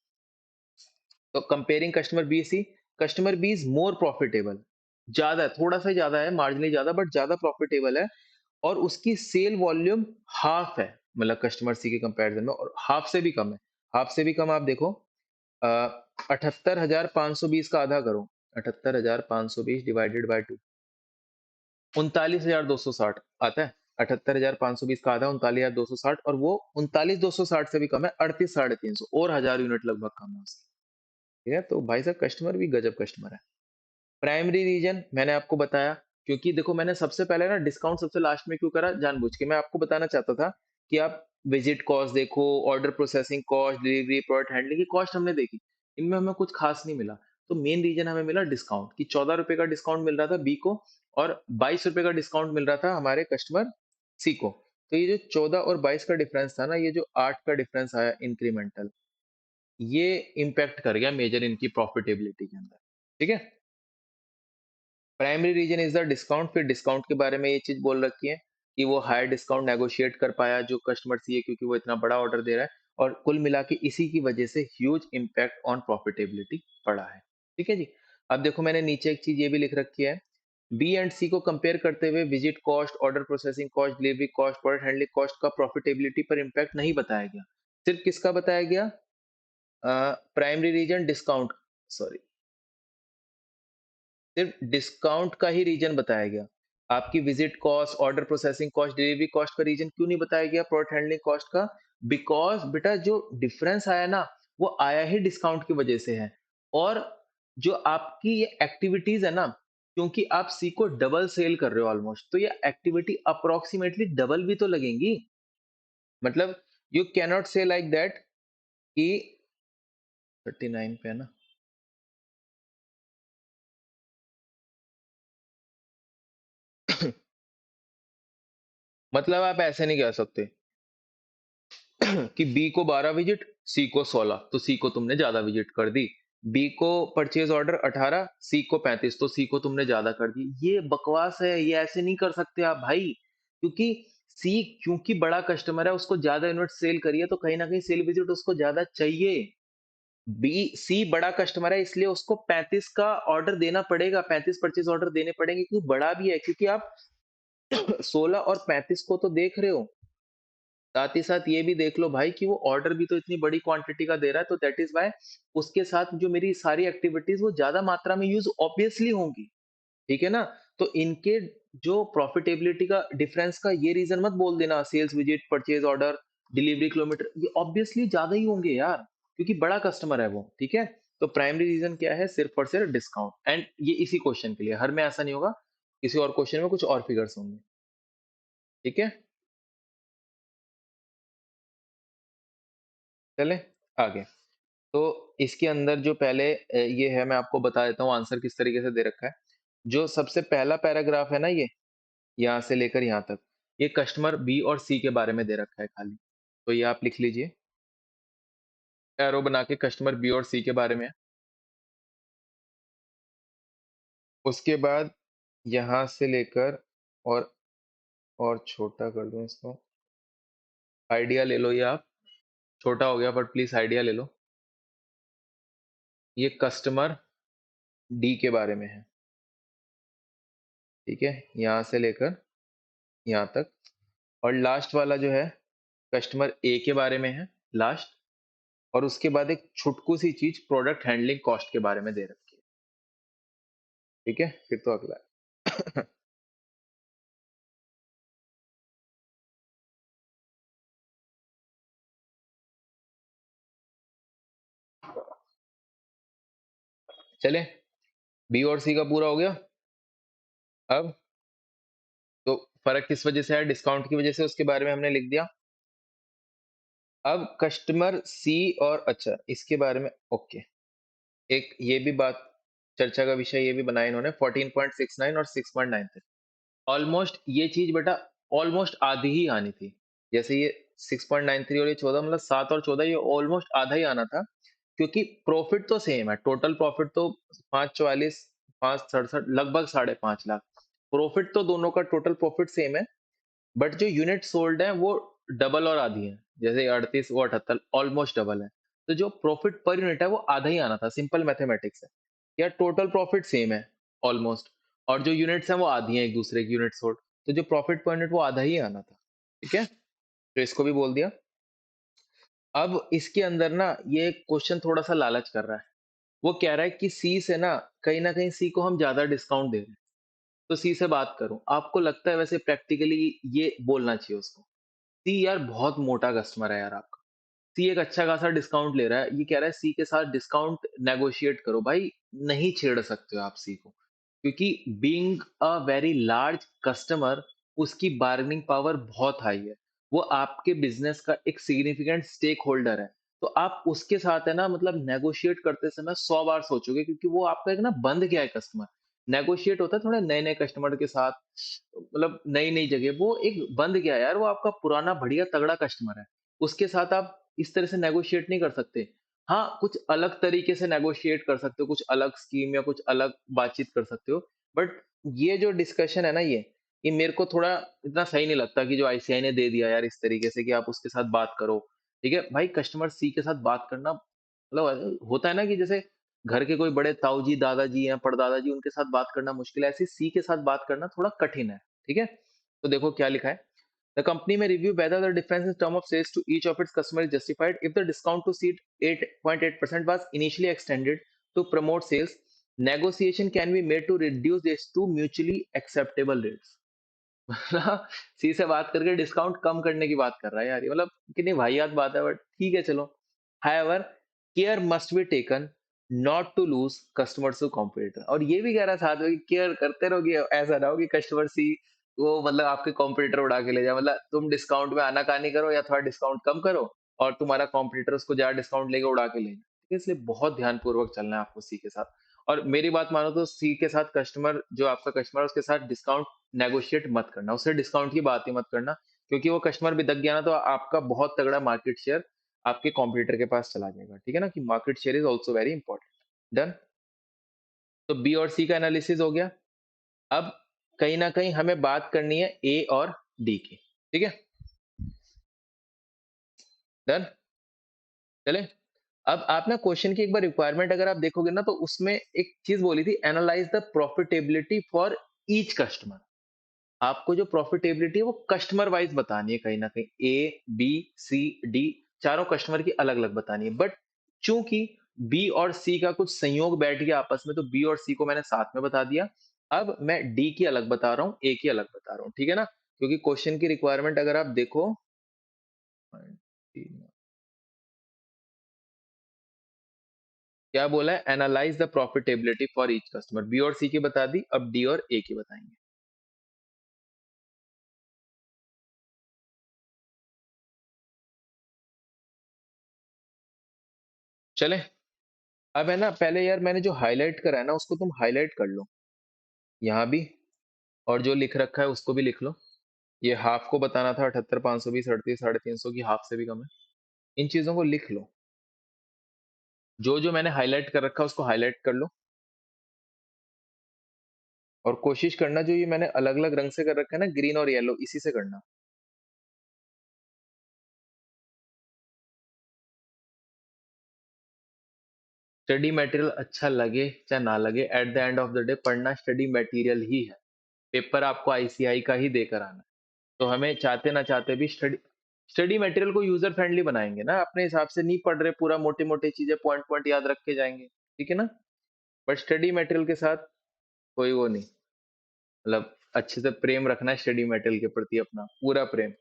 तो comparing customer B C, customer B is more profitable, ज्यादा है, थोड़ा सा ज्यादा है, मार्जिनली ज्यादा, बट ज्यादा प्रॉफिटेबल है। और उसकी सेल वॉल्यूम हाफ है, मतलब कस्टमर सी के कंपैरिजन में, और हाफ से भी कम है। हाफ से भी कम आप देखो, 78,520 का आधा करो, 78,520 डिवाइडेड बाय 2, 39,260 आता है। 78,520 का आधा 39,260, और वो 39,260 से भी कम है, 38,350 और 1,000 यूनिट लगभग कम है उससे। ठीक है, तो भाई साहब कस्टमर भी गजब कस्टमर है। प्राइमरी रीजन मैंने आपको बताया, क्योंकि देखो मैंने सबसे पहले ना डिस्काउंट सबसे लास्ट में क्यों करा, जानबूझ के मैं आपको बताना चाहता था कि आप विजिट कॉस्ट देखो, order processing cost, delivery, product handling की कॉस्ट हमने देखी, इनमें हमें कुछ खास नहीं मिला। तो मेन रीजन हमें मिला डिस्काउंट, कि 14 रुपए का डिस्काउंट मिल रहा था बी को, और 22 रुपए का डिस्काउंट मिल रहा था हमारे कस्टमर सी को। तो ये जो 14 और 22 का डिफरेंस था ना, ये जो 8 का डिफरेंस आया इंक्रीमेंटल, ये इम्पैक्ट कर गया मेजर इनकी प्रॉफिटेबिलिटी के अंदर। ठीक है, primary reason is the discount. फिर डिस्काउंट के बारे में ये चीज बोल रखी है कि वो हायर डिस्काउंट नेगोशिएट कर पाया जो कस्टमर सी है, क्योंकि वो इतना बड़ा ऑर्डर दे रहा है, और कुल मिला के इसी की वजह से ह्यूज इम्पैक्ट ऑन प्रॉफिटेबिलिटी पड़ा है। ठीक है जी। अब देखो मैंने नीचे एक चीज ये भी लिख रखी है, बी एंड सी को कंपेयर करते हुए visit cost, order processing cost, delivery cost, product handling cost का प्रॉफिटेबिलिटी पर इम्पैक्ट नहीं बताया गया। सिर्फ किसका बताया गया? प्राइमरी रीजन डिस्काउंट, सॉरी, सिर्फ डिस्काउंट का ही रीजन बताया गया। आपकी visit cost, order processing cost, delivery cost का रीजन क्यों नहीं बताया गया, प्रोडक्ट हैंडलिंग कॉस्ट का? बिकॉज बेटा जो डिफरेंस आया ना, वो आया ही डिस्काउंट की वजह से है। और जो आपकी ये एक्टिविटीज है ना, क्योंकि आप सी को डबल सेल कर रहे हो ऑलमोस्ट, तो ये एक्टिविटी अप्रोक्सीमेटली डबल भी तो लगेंगी। मतलब you cannot say like that कि 39 पे है ना, मतलब आप ऐसे नहीं कह सकते कि बी को 12 विजिट, सी को 16, तो सी को तुमने ज्यादा विजिट कर दी। बी को परचेज ऑर्डर 18, सी को 35, तो सी को तुमने ज्यादा कर दी। ये बकवास है, ये ऐसे नहीं कर सकते आप भाई, क्योंकि सी क्योंकि बड़ा कस्टमर है, उसको ज्यादा यूनिट सेल करिए तो कहीं ना कहीं सेल विजिट उसको ज्यादा चाहिए। बी सी बड़ा कस्टमर है इसलिए उसको 35 का ऑर्डर देना पड़ेगा, 35 परचेज ऑर्डर देने पड़ेंगे क्योंकि बड़ा भी है, क्योंकि आप 16 और 35 को तो देख रहे हो, साथ ही साथ ये भी देख लो भाई कि वो ऑर्डर भी तो इतनी बड़ी क्वांटिटी का दे रहा है, तो दैट इज वाई उसके साथ जो मेरी सारी एक्टिविटीज वो ज्यादा मात्रा में यूज ऑब्वियसली होंगी। ठीक है ना? तो इनके जो प्रॉफिटेबिलिटी का डिफरेंस का ये रीजन मत बोल देना, sales visit, purchase order, delivery kilometre, ये ऑब्वियसली ज्यादा ही होंगे यार, क्योंकि बड़ा कस्टमर है वो। ठीक है? तो प्राइमरी रीजन क्या है? सिर्फ और सिर्फ डिस्काउंट। एंड ये इसी क्वेश्चन के लिए, हर में ऐसा नहीं होगा, किसी और क्वेश्चन में कुछ और फिगर्स होंगे। ठीक है? चले आगे। तो इसके अंदर जो पहले ये है, मैं आपको बता देता हूँ आंसर किस तरीके से दे रखा है। जो सबसे पहला पैराग्राफ है ना, ये यहाँ से लेकर यहाँ तक, ये कस्टमर बी और सी के बारे में दे रखा है खाली। तो ये आप लिख लीजिए, एरो बना के कस्टमर बी और सी के बारे में है। उसके बाद यहाँ से लेकर और और छोटा कर दूं इसको, आइडिया ले लो ये आप, छोटा हो गया बट प्लीज आइडिया ले लो। ये कस्टमर डी के बारे में है। ठीक है? यहाँ से लेकर यहाँ तक। और लास्ट वाला जो है कस्टमर ए के बारे में है, लास्ट। और उसके बाद एक छुटकू सी चीज प्रोडक्ट हैंडलिंग कॉस्ट के बारे में दे रखी है। ठीक है? फिर तो अगला है। चले, बी और सी का पूरा हो गया। अब तो फर्क किस वजह से है? डिस्काउंट की वजह से, उसके बारे में हमने लिख दिया। अब कस्टमर सी और अच्छा इसके बारे में ओके, एक ये भी बात, चर्चा का विषय ये भी बनाया इन्होंने, 14.69 और 6.93। ऑलमोस्ट ये चीज बेटा ऑलमोस्ट आधी ही आनी थी। जैसे ये 6.93 और ये 14, मतलब 7 और 14, ये ऑलमोस्ट आधा ही आना था। क्योंकि प्रॉफिट तो सेम है, टोटल प्रॉफिट तो 544, 567, लगभग 5.5 लाख। प्रॉफिट तो दोनों का टोटल प्रॉफिट सेम है, बट जो यूनिट सोल्ड है वो डबल और आधी है। जैसे 38 वो 78, ऑलमोस्ट डबल है। तो जो प्रॉफिट पर यूनिट है वो आधा ही आना था, सिंपल मैथमेटिक्स है। या टोटल प्रॉफिट सेम है ऑलमोस्ट, और जो यूनिट्स हैं वो आधी हैं एक दूसरे की, यूनिट सोल्ड, तो जो प्रॉफिट पर यूनिट वो आधा ही आना था। ठीक है? तो इसको भी बोल दिया। अब इसके अंदर ना ये क्वेश्चन थोड़ा सा लालच कर रहा है। वो कह रहा है कि सी से ना कहीं सी को हम ज्यादा डिस्काउंट दे रहे हैं, तो सी से बात करूं। आपको लगता है वैसे प्रैक्टिकली ये बोलना चाहिए उसको? सी यार बहुत मोटा कस्टमर है यार आपका, सी एक अच्छा खासा डिस्काउंट ले रहा है, ये कह रहा है सी के साथ डिस्काउंट नेगोशिएट करो। भाई नहीं छेड़ सकते हो आप सी को, क्योंकि being a very large customer उसकी बार्गेनिंग पावर बहुत हाई है। वो आपके बिजनेस का एक सिग्निफिकेंट स्टेक होल्डर है। तो आप उसके साथ है ना, मतलब नेगोशिएट करते समय 100 बार सोचोगे, क्योंकि वो आपका एक ना बंद गया है कस्टमर। नेगोशिएट होता है थोड़ा नए नए कस्टमर के साथ, मतलब नई नई जगह, वो एक बंद गया है यार, वो आपका पुराना बढ़िया तगड़ा कस्टमर है। उसके साथ आप इस तरह से नेगोशिएट नहीं कर सकते। हाँ, कुछ अलग तरीके से नेगोशिएट कर सकते हो, कुछ अलग स्कीम या कुछ अलग बातचीत कर सकते हो। बट ये जो डिस्कशन है ना, ये मेरे को थोड़ा इतना सही नहीं लगता कि जो आईसीआई ने दे दिया यार इस तरीके से कि आप उसके साथ बात करो। ठीक है भाई, कस्टमर सी के साथ बात करना मतलब होता है ना कि जैसे घर के कोई बड़े ताऊ जी, दादाजी या परदादा जी, उनके साथ बात करना मुश्किल है, ऐसे सी के साथ बात करना थोड़ा कठिन है। ठीक है? तो देखो क्या लिखा है। The company may review whether the difference in term of sales to each of its customers is justified. If the discount to seat 8.8% was initially extended to promote sales, negotiation can be made to reduce this to mutually acceptable rates. मतलब सी से बात करके discount कम करने की बात कर रहा है यार ये, मतलब कितनी वाहियात बात है, बट ठीक है चलो। However, care must be taken not to lose customers to competitor. और ये भी कह रहा है साथ में कि केयर करते रहोगे, ऐसा ना हो कि कस्टमर सी वो मतलब आपके कॉम्पिटिटर उड़ा के ले जाए। मतलब तुम डिस्काउंट में आनाकानी करो या थोड़ा डिस्काउंट कम करो, और तुम्हारा कॉम्पिटिटर उसको ज्यादा डिस्काउंट लेके उड़ा के ले जाए। ठीक है? इसलिए बहुत ध्यानपूर्वक चलना है आपको सी के साथ। और मेरी बात मानो तो सी के साथ कस्टमर, जो आपका कस्टमर है उसके साथ डिस्काउंट नेगोशिएट मत करना, उससे डिस्काउंट की बात ही मत करना। क्योंकि वो कस्टमर भी दब गया ना, तो आपका बहुत तगड़ा मार्केट शेयर आपके कॉम्पिटिटर के पास चला जाएगा। ठीक है ना? कि market share is also very important. Done. तो बी और सी का एनालिसिस हो गया। अब कहीं ना कहीं हमें बात करनी है ए और डी की। ठीक है, डन। चले, अब आप ना क्वेश्चन की एक बार रिक्वायरमेंट अगर आप देखोगे ना, तो उसमें एक चीज बोली थी, analyse the profitability for each customer. आपको जो प्रॉफिटेबिलिटी है वो कस्टमर वाइज बतानी है, कहीं ना कहीं ए बी सी डी, चारों कस्टमर की अलग अलग बतानी है। बट चूंकि बी और सी का कुछ संयोग बैठ गया आपस में, तो बी और सी को मैंने साथ में बता दिया। अब मैं डी की अलग बता रहा हूँ, ए की अलग बता रहा हूँ, ठीक है ना, क्योंकि क्वेश्चन की रिक्वायरमेंट अगर आप देखो, क्या बोला है, analyse the profitability for each customer. B और सी की बता दी, अब डी और ए की बताएंगे। चले, अब है ना, पहले यार मैंने जो हाईलाइट करा है ना, उसको तुम हाईलाइट कर लो यहाँ भी, और जो लिख रखा है उसको भी लिख लो। ये हाफ को बताना था, 78, 520, 38, 350 की हाफ से भी कम है। इन चीजों को लिख लो, जो जो मैंने हाईलाइट कर रखा है उसको हाईलाइट कर लो। और कोशिश करना, जो ये मैंने अलग अलग रंग से कर रखा है ना, ग्रीन और येलो, इसी से करना। स्टडी मटेरियल अच्छा लगे चाहे ना लगे, at the end of the day पढ़ना स्टडी मटेरियल ही है। पेपर आपको आईसीआई का ही देकर आना है। तो हमें चाहते ना चाहते भी स्टडी स्टडी मटेरियल को यूजर फ्रेंडली बनाएंगे ना, अपने हिसाब से नहीं पढ़ रहे पूरा मोटे मोटे चीजें पॉइंट पॉइंट याद रख के जाएंगे, ठीक है ना। बट स्टडी मटेरियल के साथ कोई वो नहीं, मतलब अच्छे से प्रेम रखना है स्टडी मटेरियल के प्रति, अपना पूरा प्रेम।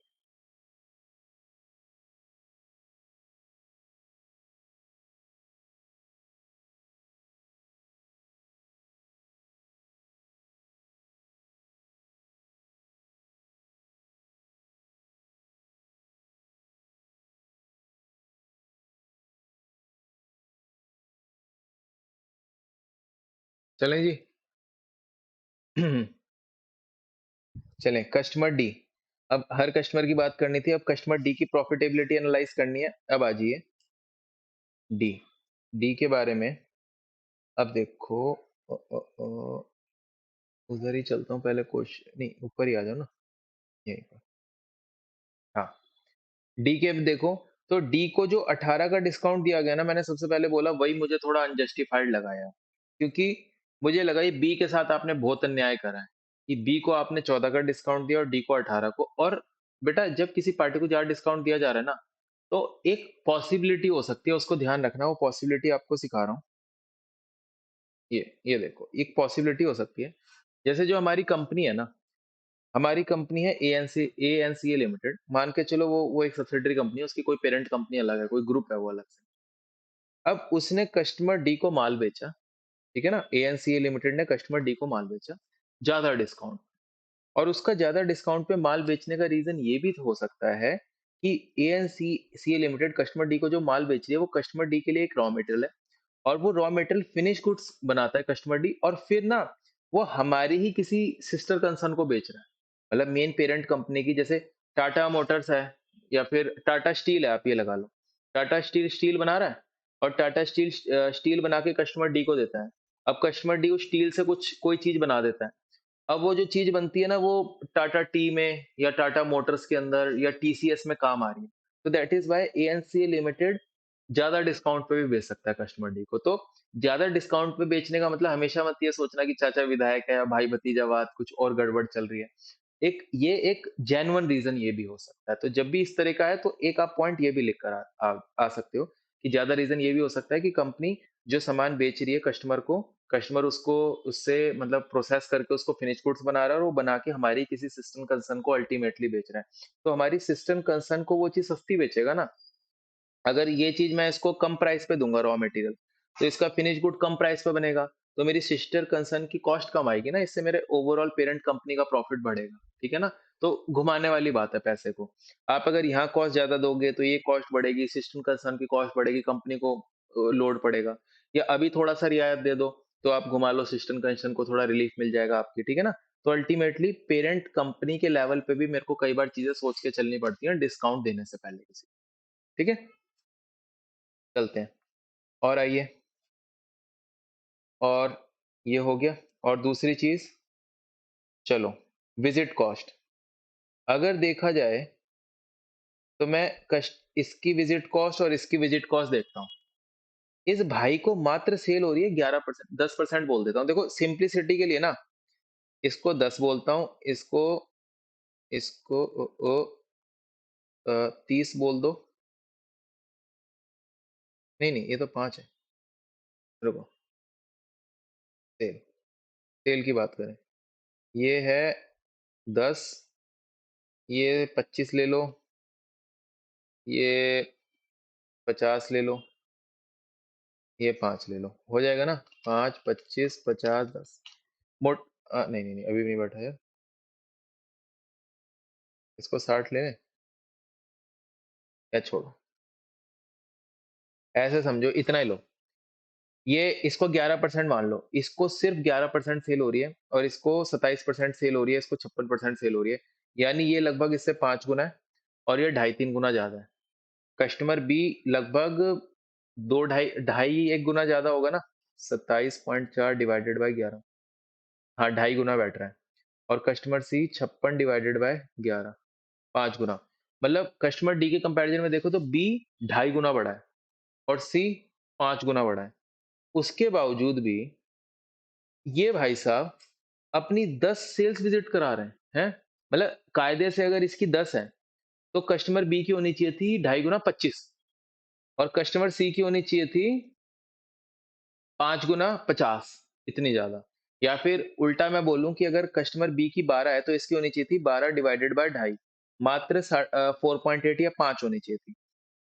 चलें जी। चलें, कस्टमर डी। अब हर कस्टमर की बात करनी थी, अब कस्टमर डी की प्रॉफिटेबिलिटी एनालाइज करनी है। अब आ जाइए डी, डी के बारे में। अब देखो, उधर ही चलता हूँ पहले, क्वेश्चन नहीं, ऊपर ही आ जाओ ना, यहीं पर। हाँ, डी के देखो, तो डी को जो 18 का डिस्काउंट दिया गया ना, मैंने सबसे पहले बोला वही मुझे थोड़ा अनजस्टिफाइड लगा यार, क्योंकि मुझे लगा ये बी के साथ आपने बहुत अन्याय करा है, कि बी को आपने 14 का डिस्काउंट दिया और डी को 18 को। और बेटा, जब किसी पार्टी को ज्यादा डिस्काउंट दिया जा रहा है ना, तो एक पॉसिबिलिटी हो सकती है, उसको ध्यान रखना। वो पॉसिबिलिटी आपको सिखा रहा हूँ। ये देखो, एक पॉसिबिलिटी हो सकती है, जैसे जो हमारी कंपनी है ना, हमारी कंपनी है A N C A limited, मान के चलो, वो एक सब्सिडरी कंपनी है, उसकी कोई पेरेंट कंपनी अलग है, कोई ग्रुप है वो अलग से। अब उसने कस्टमर डी को माल बेचा, ठीक है ना, A N C A limited ने कस्टमर डी को माल बेचा ज्यादा डिस्काउंट। और उसका ज्यादा डिस्काउंट पे माल बेचने का रीजन ये भी हो सकता है कि A N C A limited customer D को जो माल बेच रही है, वो कस्टमर डी के लिए एक रॉ मटेरियल है, और वो रॉ मटेरियल फिनिश गुड्स बनाता है कस्टमर डी, और फिर ना वो हमारी ही किसी सिस्टर कंसर्न को बेच रहा है, मतलब मेन पेरेंट कंपनी की। जैसे टाटा मोटर्स है, या फिर टाटा स्टील है, आप ये लगा लो, टाटा स्टील स्टील बना रहा है, और टाटा स्टील स्टील बना के कस्टमर डी को देता है। अब कस्टमर डी उस स्टील से कुछ कोई चीज बना देता है। अब वो जो चीज बनती है ना, वो टाटा टी में या टाटा मोटर्स के अंदर या टीसीएस में काम आ रही है। तो that is why ANC limited ज्यादा डिस्काउंट पे भी बेच सकता है कस्टमर डी को। तो ज्यादा डिस्काउंट पे बेचने का मतलब हमेशा मत ये सोचना कि चाचा विधायक है या भाई भतीजावाद कुछ और गड़बड़ चल रही है। एक जेन्युइन रीजन ये भी हो सकता है। तो जब भी इस तरह का है, तो एक आप पॉइंट ये भी लिख कर आ सकते हो, कि ज्यादा रीजन ये भी हो सकता है कि कंपनी जो सामान बेच रही है कस्टमर को, कस्टमर उसको उससे मतलब प्रोसेस करके उसको फिनिश गुड्स बना रहा है, और वो बना के हमारी किसी सिस्टम कंसर्न को अल्टीमेटली बेच रहा है। तो हमारी सिस्टम कंसर्न को वो चीज सस्ती बेचेगा ना। अगर ये चीज मैं इसको कम प्राइस पे दूंगा रॉ मटेरियल, तो इसका फिनिश गुड कम प्राइस पे बनेगा, तो मेरी सिस्टर कंसर्न की कॉस्ट कम आएगी ना, इससे मेरे ओवरऑल पेरेंट कंपनी का प्रॉफिट बढ़ेगा, ठीक है ना। तो घुमाने वाली बात है पैसे को। आप अगर यहाँ कॉस्ट ज्यादा दोगे, तो ये कॉस्ट बढ़ेगी, सिस्टम कंसर्न की कॉस्ट बढ़ेगी, कंपनी को लोड पड़ेगा। या अभी थोड़ा सा रियायत दे दो, तो आप घुमा लो, सिस्टम कंसर्न को थोड़ा रिलीफ मिल जाएगा आपकी, ठीक है ना। तो अल्टीमेटली पेरेंट कंपनी के लेवल पे भी मेरे को कई बार चीजें सोच के चलनी पड़ती है डिस्काउंट देने से पहले किसी, ठीक है। चलते हैं, और आइए, और ये हो गया। और दूसरी चीज, चलो, विजिट कॉस्ट। अगर देखा जाए तो मैं कस्ट इसकी विजिट कॉस्ट और इसकी विजिट कॉस्ट देखता हूँ। इस भाई को मात्र सेल हो रही है 11%, 10% बोल देता हूँ। देखो सिंप्लिसिटी के लिए ना, इसको 10 बोलता हूँ, इसको इसको 30 बोल दो। नहीं नहीं, ये तो 5 है। रुको, सेल सेल की बात करें, ये है 10, ये 25 ले लो, ये 50 ले लो, ये 5 ले लो, हो जाएगा ना? 5, 25, 50, 10। मोट नहीं नहीं नहीं, अभी भी नहीं बैठा यार। इसको 60 लेने या छोड़ो, ऐसे समझो, इतना ही लो। ये इसको 11% मान लो, इसको सिर्फ 11% सेल हो रही है, और इसको 27% सेल हो रही है, इसको 56% सेल हो रही है। यानी ये लगभग इससे 5 गुना है, और ये 2.5-3 गुना ज्यादा है। कस्टमर बी लगभग दो ढाई ढाई एक गुना ज्यादा होगा ना। 27.4 डिवाइडेड बाई 11, हाँ 2.5 गुना बैठ रहा है। और कस्टमर सी 56 डिवाइडेड बाय 11, 5 गुना। मतलब कस्टमर डी के कंपैरिजन में देखो तो बी 2.5 गुना बड़ा है, और सी 5 गुना बड़ा है। उसके बावजूद भी ये भाई साहब अपनी 10 सेल्स विजिट करा रहे हैं। मतलब कायदे से अगर इसकी 10 है, तो कस्टमर बी की होनी चाहिए थी 2.5 गुना 25, और कस्टमर सी की होनी चाहिए थी 5 गुना 50, इतनी ज्यादा। या फिर उल्टा मैं बोलूं कि अगर कस्टमर बी की 12 है, तो इसकी होनी चाहिए थी 12 डिवाइडेड बाय 2.5, मात्र 4.8 या 5 होनी चाहिए थी।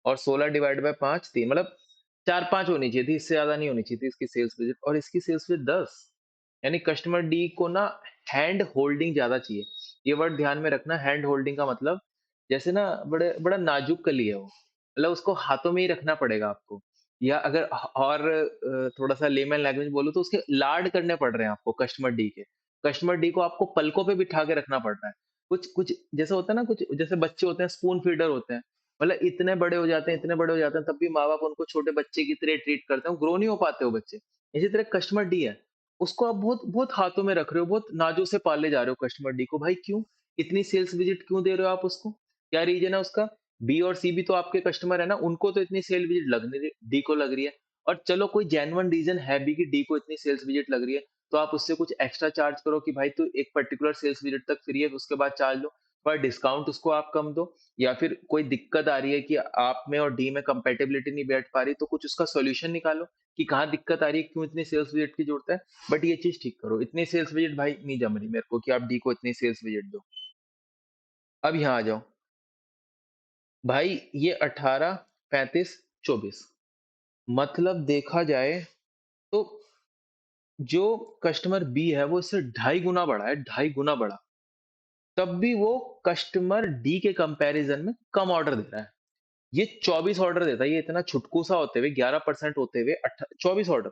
और 16 डिवाइड बाय 5 3, मतलब 4-5 होनी चाहिए थी, इससे ज्यादा नहीं होनी चाहिए थी इसकी सेल्स विजिट, और इसकी सेल्स विजिट 10। यानी कस्टमर डी को ना हैंड होल्डिंग ज्यादा चाहिए। ये वर्ड ध्यान में रखना, हैंड होल्डिंग का मतलब जैसे ना बड़े बड़ा नाजुक कली है वो, मतलब उसको हाथों में ही रखना पड़ेगा आपको। या अगर और थोड़ा सा लेमन लैंग्वेज बोलूं तो उसके लाड करने पड़ रहे हैं आपको कस्टमर डी के। कस्टमर डी को आपको पलकों पे बिठा के रखना पड़ रहा है। कुछ कुछ जैसे होता है ना, कुछ जैसे बच्चे होते हैं स्पून फीडर होते हैं, मतलब इतने बड़े हो जाते हैं, इतने बड़े हो जाते हैं, तब भी माँ बाप उनको छोटे बच्चे की तरह ट्रीट करते हैं, ग्रो नहीं हो पाते वो बच्चे। इसी तरह कस्टमर डी है, उसको आप बहुत बहुत हाथों में रख रहे हो, बहुत नाजुक से पाले जा रहे हो कस्टमर डी को। भाई क्यों? इतनी सेल्स विजिट क्यों दे रहे हो आप उसको? क्या रीजन है उसका? बी और सी भी तो आपके कस्टमर है ना, उनको तो इतनी सेल विजिट लगने डी को लग रही है। और चलो कोई जेन्युइन रीजन है भी कि डी को इतनी सेल्स विजिट लग रही है, तो आप उससे कुछ एक्स्ट्रा चार्ज करो कि भाई तू एक पर्टिकुलर सेल्स विजिट तक फ्री है, उसके बाद चार्ज लो, पर डिस्काउंट उसको आप कम दो। या फिर कोई दिक्कत आ रही है कि आप में और डी में कंपेटेबिलिटी नहीं बैठ पा रही, तो कुछ उसका सॉल्यूशन निकालो कि कहाँ दिक्कत आ रही है, क्यों इतनी सेल्स विजिट की जरूरत है। बट ये चीज ठीक करो, इतनी सेल्स विजिट भाई नहीं जम रही मेरे को कि आप डी को इतनी सेल्स विजिट दो। अब यहाँ आ जाओ भाई, ये 18, 35, 24, मतलब देखा जाए तो जो कस्टमर बी है वो इससे 2.5 गुना बड़ा है, 2.5 गुना बड़ा। तब भी वो कस्टमर डी के कंपैरिजन में कम ऑर्डर दे रहा है। ये 24 ऑर्डर देता है, ये इतना छुटकू सा होते हुए 11% होते हुए 24 ऑर्डर,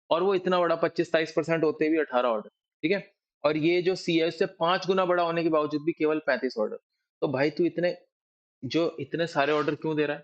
और वो इतना बड़ा 25-23% होते हुए 18 ऑर्डर। ठीक है। और ये जो सी है उससे 5 गुना बड़ा होने के बावजूद भी केवल 35 ऑर्डर। तो भाई तू इतने सारे ऑर्डर क्यों दे रहा है?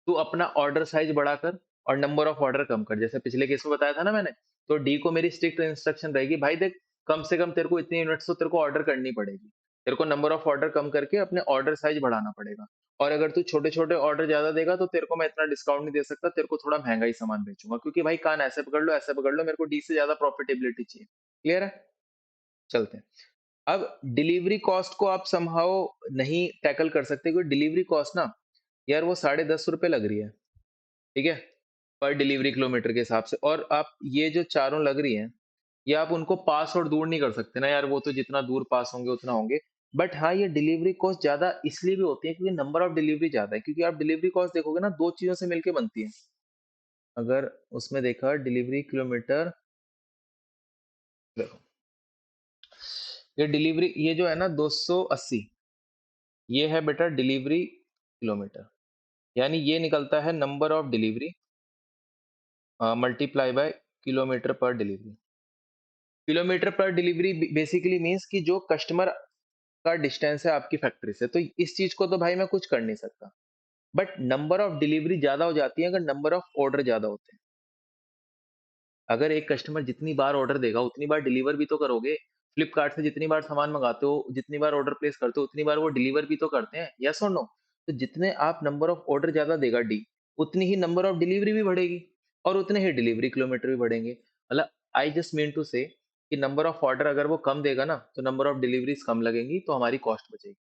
तू अपना ऑर्डर साइज बढ़ाकर और नंबर ऑफ ऑर्डर कम कर, जैसे पिछले केस में बताया था ना मैंने। तो डी को मेरी स्ट्रिक्ट इंस्ट्रक्शन रहेगी, भाई देख, कम से कम तेरे को इतनी यूनिट्स तो तेरे को ऑर्डर करनी पड़ेगी, तेरे को नंबर ऑफ ऑर्डर कम करके अपने ऑर्डर साइज बढ़ाना पड़ेगा। और अगर तू छोटे छोटे ऑर्डर ज्यादा देगा, तो तेरे को मैं इतना डिस्काउंट नहीं दे सकता, तेरे को थोड़ा महंगा ही सामान बेचूंगा, क्योंकि भाई कान ऐसे पकड़ लो, ऐसे पकड़ लो, मेरे को डी से ज्यादा प्रॉफिटेबिलिटी चाहिए। क्लियर है? चलते हैं। अब डिलीवरी कॉस्ट को आप समहाउ नहीं टैकल कर सकते, क्योंकि डिलीवरी कॉस्ट ना यार वो 10.5 रुपए लग रही है। ठीक है, पर डिलीवरी किलोमीटर के हिसाब से। और आप ये जो चारों लग रही हैं, ये आप उनको पास और दूर नहीं कर सकते ना यार, वो तो जितना दूर पास होंगे उतना होंगे। बट हाँ, ये डिलीवरी कॉस्ट ज्यादा इसलिए भी होती है क्योंकि नंबर ऑफ डिलीवरी ज्यादा है। क्योंकि आप डिलीवरी कॉस्ट देखोगे ना, दो चीजों से मिलके बनती है। अगर उसमें देखा डिलीवरी किलोमीटर, देखो ये डिलीवरी, ये जो है ना 280, ये है बेटा डिलीवरी किलोमीटर। यानी ये निकलता है number of delivery multiply by kilometre पर डिलीवरी। किलोमीटर पर डिलीवरी बेसिकली मींस कि जो कस्टमर का डिस्टेंस है आपकी फैक्ट्री से, तो इस चीज को तो भाई मैं कुछ कर नहीं सकता। बट नंबर ऑफ डिलीवरी ज्यादा हो जाती है अगर नंबर ऑफ ऑर्डर ज्यादा होते हैं। अगर एक कस्टमर जितनी बार ऑर्डर देगा उतनी बार डिलीवर भी तो करोगे। फ्लिपकार्ट से जितनी बार सामान मंगाते हो, जितनी बार ऑर्डर प्लेस करते हो, उतनी बार वो डिलीवर भी तो करते हैं, यस और नो? तो जितने आप नंबर ऑफ ऑर्डर ज़्यादा देगा डी, उतनी ही नंबर ऑफ डिलीवरी भी बढ़ेगी और उतने ही डिलीवरी किलोमीटर भी बढ़ेंगे। मतलब आई जस्ट मीन टू से कि नंबर ऑफ ऑर्डर अगर वो कम देगा ना, तो नंबर ऑफ डिलीवरीज़ कम लगेंगी, तो हमारी कॉस्ट बचेगी।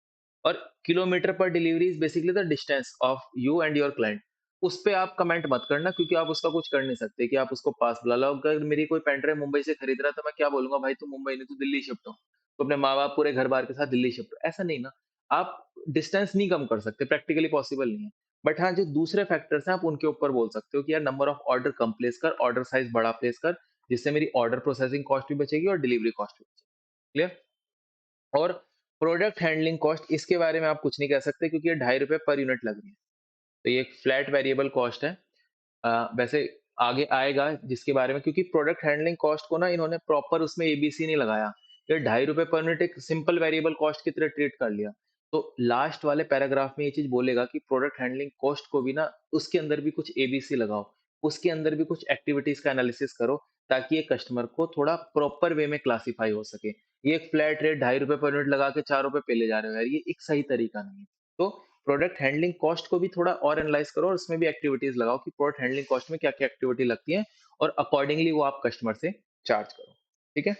और किलोमीटर पर delivery is basically the distance of you and your client. उस पे आप कमेंट मत करना क्योंकि आप उसका कुछ कर नहीं सकते कि आप उसको पास बुला लो। अगर मेरी कोई पेन ड्राइव मुंबई से खरीद रहा है तो मैं क्या बोलूँगा, भाई तू मुंबई नहीं, तू दिल्ली शिफ्ट हो। तो अपने माँ-बाप पूरे घर-बार के साथ दिल्ली शिफ्ट हो। ऐसा नहीं ना, आप डिस्टेंस नहीं कम कर सकते, प्रैक्टिकली पॉसिबल नहीं है। बट हाँ, जो दूसरे फैक्टर्स हैं आप उनके ऊपर बोल सकते हो कि यार number of order come place कर, ऑर्डर साइज़ बड़ा प्लेस कर, जिससे मेरी ऑर्डर प्रोसेसिंग कॉस्ट भी बचेगी और डिलीवरी कॉस्ट भी बचेगी। क्लियर? और प्रोडक्ट हैंडलिंग कॉस्ट, इसके बारे में आप कुछ नहीं कह सकते क्योंकि ये ₹2.5 पर यूनिट लग रही है। तो ये एक फ्लैट वेरिएबल कॉस्ट है। वैसे आगे आएगा जिसके बारे में, क्योंकि प्रोडक्ट हैंडलिंग कॉस्ट को ना इन्होंने प्रॉपर उसमें एबीसी नहीं लगाया। ये ₹2.5 पर यूनिट एक सिंपल वेरिएबल कॉस्ट की तरह ट्रीट कर लिया। तो लास्ट वाले पैराग्राफ में ये चीज़ बोलेगा कि प्रोडक्ट हैंडलिंग कॉस्ट को भी ना उसके अंदर भी कुछ एबीसी लगाओ। उसके अंदर भी कुछ एक्टिविटीज़ का एनालिसिस करो ताकि ये कस्टमर को थोड़ा प्रॉपर वे में क्लासिफाई हो सके। ये एक फ्लैट रेट ₹2.5 पर यूनिट लगा के ₹4 पे ले जा रहे हो यार, ये एक सही तरीका नहीं है। तो प्रोडक्ट हैंडलिंग कॉस्ट को भी थोड़ा और एनालाइज करो और उसमें भी एक्टिविटीज लगाओ कि प्रोडक्ट हैंडलिंग कॉस्ट में क्या-क्या एक्टिविटी लगती है और अकॉर्डिंगली वो आप कस्टमर से चार्ज करो। ठीक है?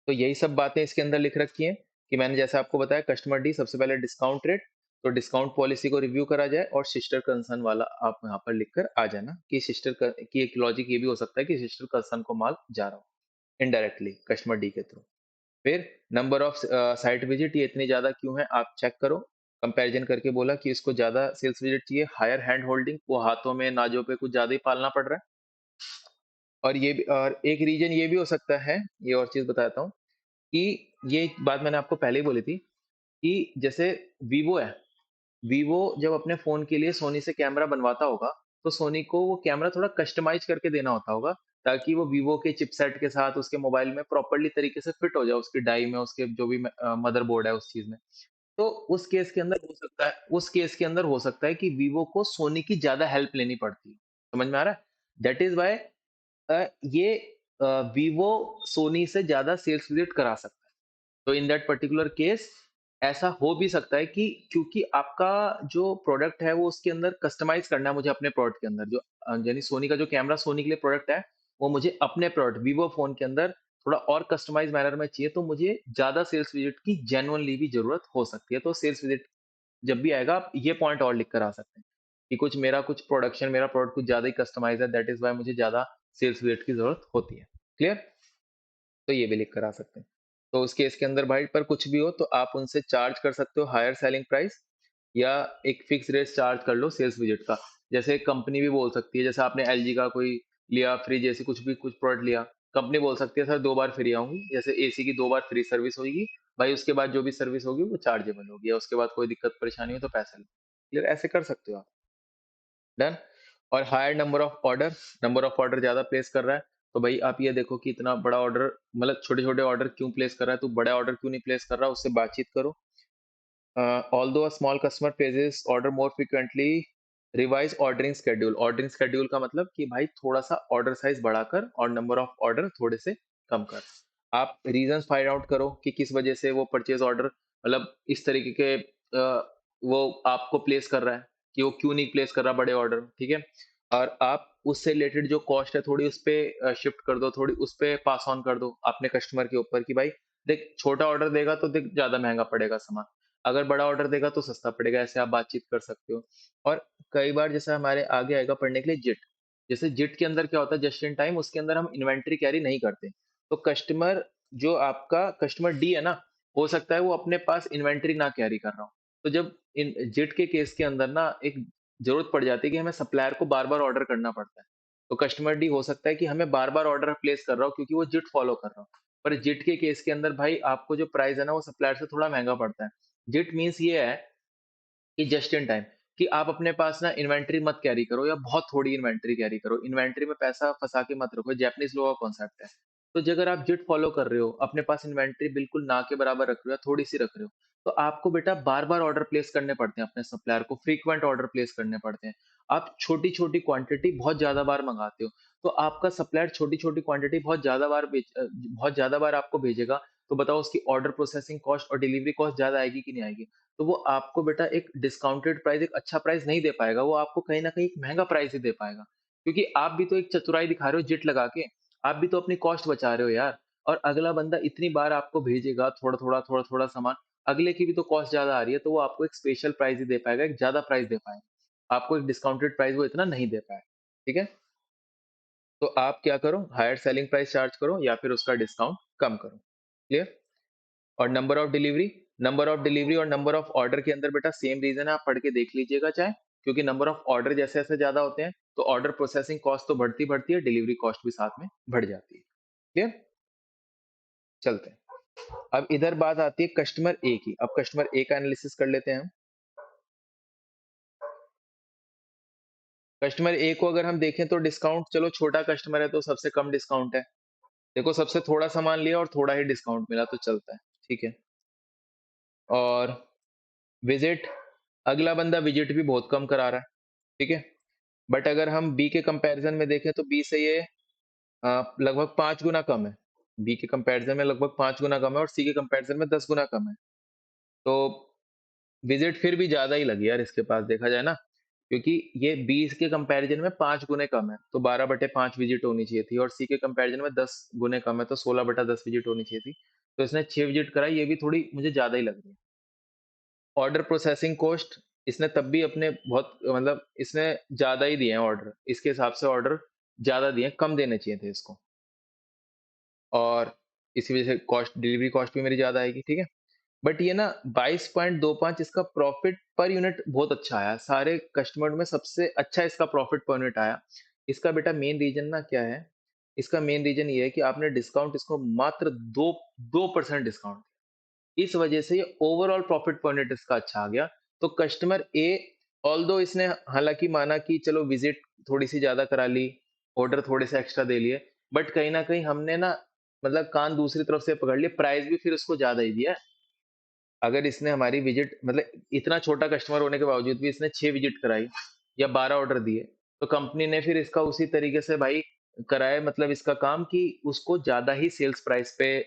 तो यही सब बातें इसके अंदर लिख रखी हैं कि मैंने जैसे आपको बताया कस्टमर डी सबसे पहले डिस्काउंट रेट, तो डिस्काउंट पॉलिसी को रिव्यू करा जाए और सिस्टर कंसर्न वाला आप यहाँ पर लिखकर आ जाना कि की एक लॉजिक ये भी हो सकता है कि सिस्टर कंसर्न को माल जा रहा हो इनडायरेक्टली कस्टमर डी के थ्रू। फिर नंबर ऑफ साइट विजिट, ये इतनी ज़्यादा क्यों है आप चेक करो। कंपैरिजन करके बोला कि इसको ज़्यादा सेल्स विजिट चाहिए, हायर हैंड होल्डिंग, वो हाथों में नाजों पे कुछ ज़्यादा ही पालना पड़ रहा है। और ये भी, और एक रीज़न ये भी हो सकता है, ये और चीज़ बताता हूँ कि ये बात मैंने आपको पहले ही बोली थी कि जैसे वीवो है, वीवो जब अपने फ़ोन के लिए सोनी से कैमरा बनवाता होगा, तो सोनी को वो कैमरा थोड़ा कस्टमाइज़ करके देना होता होगा, ताकि वो वीवो के चिपसेट के साथ उसके मोबाइल में प्रॉपर्ली तरीके से फिट हो जाए, उसकी डाई में, उसके जो भी मदरबोर्ड है उस चीज़ में। तो उस केस के अंदर हो सकता है कि वीवो को सोनी की ज़्यादा हेल्प लेनी पड़ती है। समझ में आ रहा है? दैट इज़ व्हाई ये वीवो सोनी से ज़्यादा सेल्स विज़िट करा सकता है। तो इन दैट पर्टिकुलर केस ऐसा हो भी सकता है कि क्योंकि आपका जो प्रोडक्ट है वो उसके अंदर कस्टमाइज़ करना है मुझे अपने प्रोडक्ट के अंदर, जो यानी सोनी का जो कैमरा सोनी के लिए प्रोडक्ट है, वो मुझे अपने प्रोडक्ट वीवो फ़ोन के अंदर थोड़ा और कस्टमाइज़ मैनर में चाहिए, तो मुझे ज़्यादा सेल्स विज़िट की जेन्युइनली भी ज़रूरत हो सकती है। तो सेल्स विज़िट जब भी आएगा आप ये पॉइंट और लिख कर आ सकते हैं कि मेरा प्रोडक्ट कुछ ज़्यादा ही कस्टमाइज़ है, दैट इज़ व्हाई मुझे ज़्यादा सेल्स विज़िट की ज़रूरत होती है। क्लियर? तो ये भी लिख कर आ सकते हैं। तो उस केस के अंदर भाई पर कुछ भी हो तो आप उनसे चार्ज कर सकते हो हायर सेलिंग प्राइस, या एक फिक्स रेट चार्ज कर लो सेल्स विजिट का। जैसे कंपनी भी बोल सकती है, जैसे आपने एलजी का कोई लिया फ्रिज, ऐसी कुछ प्रोडक्ट लिया, कंपनी बोल सकती है सर 2 बार फ्री आऊँगी, जैसे एसी की 2 बार फ्री सर्विस होएगी, भाई उसके बाद जो भी सर्विस होगी वो चार्जेबल होगी, या उसके बाद कोई दिक्कत परेशानी हो तो पैसे लो। क्लियर? ऐसे कर सकते हो आप। डन। और हायर नंबर ऑफ ऑर्डर ज्यादा प्लेस कर रहा है, तो भाई आप ये देखो कि इतना बड़ा ऑर्डर, मतलब छोटे छोटे ऑर्डर क्यों प्लेस कर रहा है, तू बड़ा ऑर्डर क्यों नहीं प्लेस कर रहा, उससे बातचीत करो। Although a small customer places order more frequently, revise ordering schedule का मतलब कि भाई थोड़ा सा ऑर्डर साइज बढ़ाकर और नंबर ऑफ ऑर्डर थोड़े से कम कर। आप रीजंस फाइंड आउट करो कि किस वजह से वो परचेज ऑर्डर, मतलब इस तरीके के वो आपको प्लेस कर रहा है, कि वो क्यों नहीं प्लेस कर रहा बड़े ऑर्डर, ठीक है? और आप उससे रिलेटेड जो कॉस्ट है थोड़ी उस पे शिफ्ट कर दो, थोड़ी उस पे पास ऑन कर दो अपने कस्टमर के ऊपर कि भाई देख, छोटा ऑर्डर देगा तो देख ज्यादा महंगा पड़ेगा सामान, अगर बड़ा ऑर्डर देगा तो सस्ता पड़ेगा, ऐसे आप बातचीत कर सकते हो। और कई बार जैसे हमारे आगे आएगा पढ़ने के लिए जिट, जैसे जिट के अंदर क्या होता है, जस्ट इन टाइम, उसके अंदर हम इन्वेंट्री कैरी नहीं करते। तो कस्टमर, जो आपका कस्टमर डी है ना, हो सकता है वो अपने पास इन्वेंट्री ना कैरी कर रहा हो। तो जब इन जिट के केस के अंदर ना एक जरूरत पड़ जाती है कि हमें सप्लायर को बार बार ऑर्डर करना पड़ता है। तो कस्टमर डी हो सकता है कि हमें बार बार ऑर्डर प्लेस कर रहा हो क्योंकि वो जिट फॉलो कर रहा हो। पर जिट के केस के अंदर भाई आपको जो प्राइस है ना वो सप्लायर से थोड़ा महंगा पड़ता है। जिट मीन्स ये है कि जस्ट इन टाइम, कि आप अपने पास ना इन्वेंटरी मत कैरी करो या बहुत थोड़ी इन्वेंटरी कैरी करो, इन्वेंटरी में पैसा फंसा के मत रखो, जैपनीज लोगों का कॉन्सेप्ट है। तो जो अगर आप जिट फॉलो कर रहे हो, अपने पास इन्वेंटरी बिल्कुल ना के बराबर रख रहे हो या थोड़ी सी रख रहे हो, तो आपको बेटा बार बार ऑर्डर प्लेस करने पड़ते हैं अपने सप्लायर को, फ्रीक्वेंट ऑर्डर प्लेस करने पड़ते हैं। आप छोटी-छोटी क्वांटिटी बहुत ज़्यादा बार मँगाते हो, तो आपका सप्लायर छोटी-छोटी क्वांटिटी बहुत ज़्यादा बार आपको भेजेगा, तो बताओ उसकी ऑर्डर प्रोसेसिंग कॉस्ट और डिलीवरी कॉस्ट ज़्यादा आएगी कि नहीं आएगी? तो वो आपको बेटा एक डिस्काउंटेड प्राइस, एक अच्छा प्राइस नहीं दे पाएगा, वो आपको कहीं न कहीं एक महँगा प्राइस ही दे पाएगा। क्योंकि आप भी तो एक चतुराई दिखा रहे हो जिट लगा के, आप भी तो अपनी कॉस्ट बचा रहे हो यार। और अगला बंदा इतनी बार आपको भेजेगा थोड़ा-थोड़ा, थोड़ा-थोड़ा सामान, अगले की भी तो कॉस्ट ज़्यादा आ रही है, तो वो आपको एक स्पेशल प्राइस ही दे पाएगा, एक ज़्यादा प्राइस दे पाएगा। आपको एक डिस्काउंटेड प्राइस वो इतना नहीं दे पाएगा, ठीक है? तो आप क्या करो, हायर सेलिंग प्राइस चार्ज करो या फिर उसका डिस्काउंट कम करो। क्लियर? और नंबर ऑफ डिलीवरी और नंबर ऑफ ऑर्डर के अंदर बेटा सेम रीज़न है, आप पढ़ के देख लीजिएगा चाहे, क्योंकि नंबर ऑफ ऑर्डर जैसे-जैसे ज़्यादा होते हैं, तो ऑर्डर प्रोसेसिंग कॉस्ट तो बढ़ती-बढ़ती है, डिलीवरी कॉस्ट भी साथ में बढ़ जाती है। क्लियर? चलते हैं। अब इधर बात आती है कस्टमर ए की। अब कस्टमर ए का एनालिसिस कर लेते हैं हम। कस्टमर ए को अगर हम देखें तो डिस्काउंट, चलो छोटा कस्टमर है तो सबसे कम डिस्काउंट है। देखो सबसे थोड़ा सामान लिया और थोड़ा ही डिस्काउंट मिला तो चलता है, ठीक है। और विजिट, अगला बंदा विजिट भी बहुत कम करा रहा है, ठीक है। बट अगर हम बी के कंपैरिजन में देखें तो बी से ये लगभग 5 गुना कम है। बी के कंपैरिजन में लगभग 5 गुना कम है और सी के कंपैरिजन में 10 गुना कम है। तो विजिट फिर भी ज़्यादा ही लगी यार इसके पास देखा जाए ना, क्योंकि ये 20 के कंपैरिजन में 5 गुने कम है, तो 12/5 विजिट होनी चाहिए थी और सी के कंपैरिजन में 10 गुने कम है, तो 16/10 विजिट होनी चाहिए थी। तो इसने 6 विजिट कराई, ये भी थोड़ी मुझे ज़्यादा ही लग रही है। ऑर्डर प्रोसेसिंग कॉस्ट इसने तब भी अपने बहुत मतलब इसने ज़्यादा ही दिए हैं ऑर्डर, इसके हिसाब से ऑर्डर ज़्यादा दिए हैं, कम देने चाहिए थे इसको। और इसी वजह से कॉस्ट, डिलीवरी कॉस्ट भी मेरी ज़्यादा आएगी, ठीक है? बट ये ना 22.25 इसका प्रॉफिट पर यूनिट बहुत अच्छा आया। सारे कस्टमर में सबसे अच्छा इसका प्रॉफिट पर यूनिट आया। इसका बेटा मेन रीज़न ना क्या है? इसका मेन रीज़न ये है कि आपने डिस्काउंट इसको मात्र 2% डिस्काउंट, इस वजह से ये ओवरऑल प्रॉफिट पर यूनिट इसका अच्छा आ गया। तो कस्टमर ए, ऑल्दो इसने हालाँकि माना कि चलो विज़िट थोड़ी-सी ज़्यादा करा ली, ऑर्डर थोड़े से एक्स्ट्रा दे लिए, बट कहीं न कहीं हमने ना मतलब कान दूसरी तरफ से पकड़ लिए, प्राइस भी फिर उसको ज़्यादा ही दिया है। अगर इसने हमारी विजिट मतलब इतना छोटा कस्टमर होने के बावजूद भी इसने 6 विजिट कराई या 12 ऑर्डर दिए, तो कंपनी ने फिर इसका उसी तरीके से भाई कराया, मतलब इसका काम कि उसको ज़्यादा ही सेल्स प्राइस पे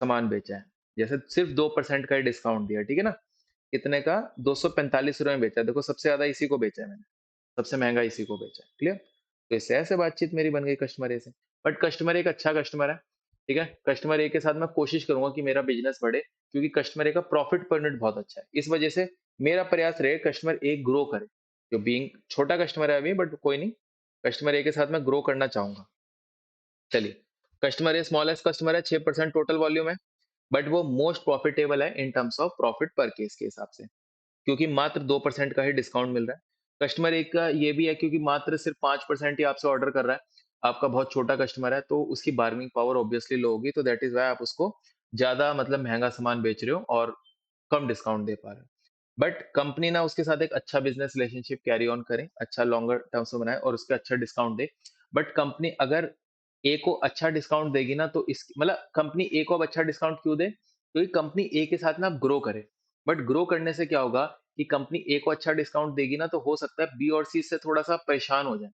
सामान बेचा है। जैसे सिर्फ 2% का ही डिस्काउंट दिया, ठीक है ना? कितने का? ₹245 में बेचा है। देखो सबसे ज़्यादा इसी को बेचा है मैंने, सबसे महँगा इसी को बेचा है, क्लियर? तो इससे ऐसे बातचीत मेरी बन गई कस्टमर ए से। बट कस्टमर एक अच्छा कस्टमर है, ठीक है? कस्टमर ए के साथ मैं कोशिश करूँगा कि मेरा बिज़नेस बढ़े, क्योंकि कस्टमर ए का प्रॉफिट पर यूनिट बहुत अच्छा है। इस वजह से मेरा प्रयास रहे कस्टमर ए ग्रो करे, जो बीइंग छोटा कस्टमर है अभी, बट कोई नहीं, कस्टमर ए के साथ मैं ग्रो करना चाहूँगा। चलिए, कस्टमर ए स्मॉलेस्ट कस्टमर है, 6% टोटल वॉल्यूम है, बट वो मोस्ट प्रॉफिटेबल है इन टर्म्स ऑफ प्रॉफिट पर केस के हिसाब से। क्योंकि मात्र 2% का ही डिस्काउंट मिल रहा है। कस्टमर एक का ये भी है क्योंकि मात्र सिर्फ 5% ही आपसे ऑर्डर कर रहा है। आपका बहुत छोटा कस्टमर है तो उसकी बार्गेनिंग पावर ऑब्वियसली लो होगी, तो दैट इज़ व्हाई आप उसको ज़्यादा मतलब महँगा सामान बेच रहे हो और कम डिस्काउंट दे पा रहे हो। बट कंपनी ना उसके साथ एक अच्छा बिज़नेस रिलेशनशिप कैरी ऑन करे, अच्छा लॉन्गर टर्म्स में बनाए और उसके अच्छा डिस्काउंट दे। बट कंपनी अगर ए को अच्छा डिस्काउंट देगी ना, तो इस मतलब कंपनी ए को अब अच्छा डिस्काउंट क्यों दे? क्योंकि कंपनी ए के साथ ना आप ग्रो करें। बट ग्रो करने से क्या होगा कि कंपनी ए को अच्छा डिस्काउंट देगी ना, तो हो सकता है बी और सी इससे थोड़ा-सा परेशान हो जाएँ।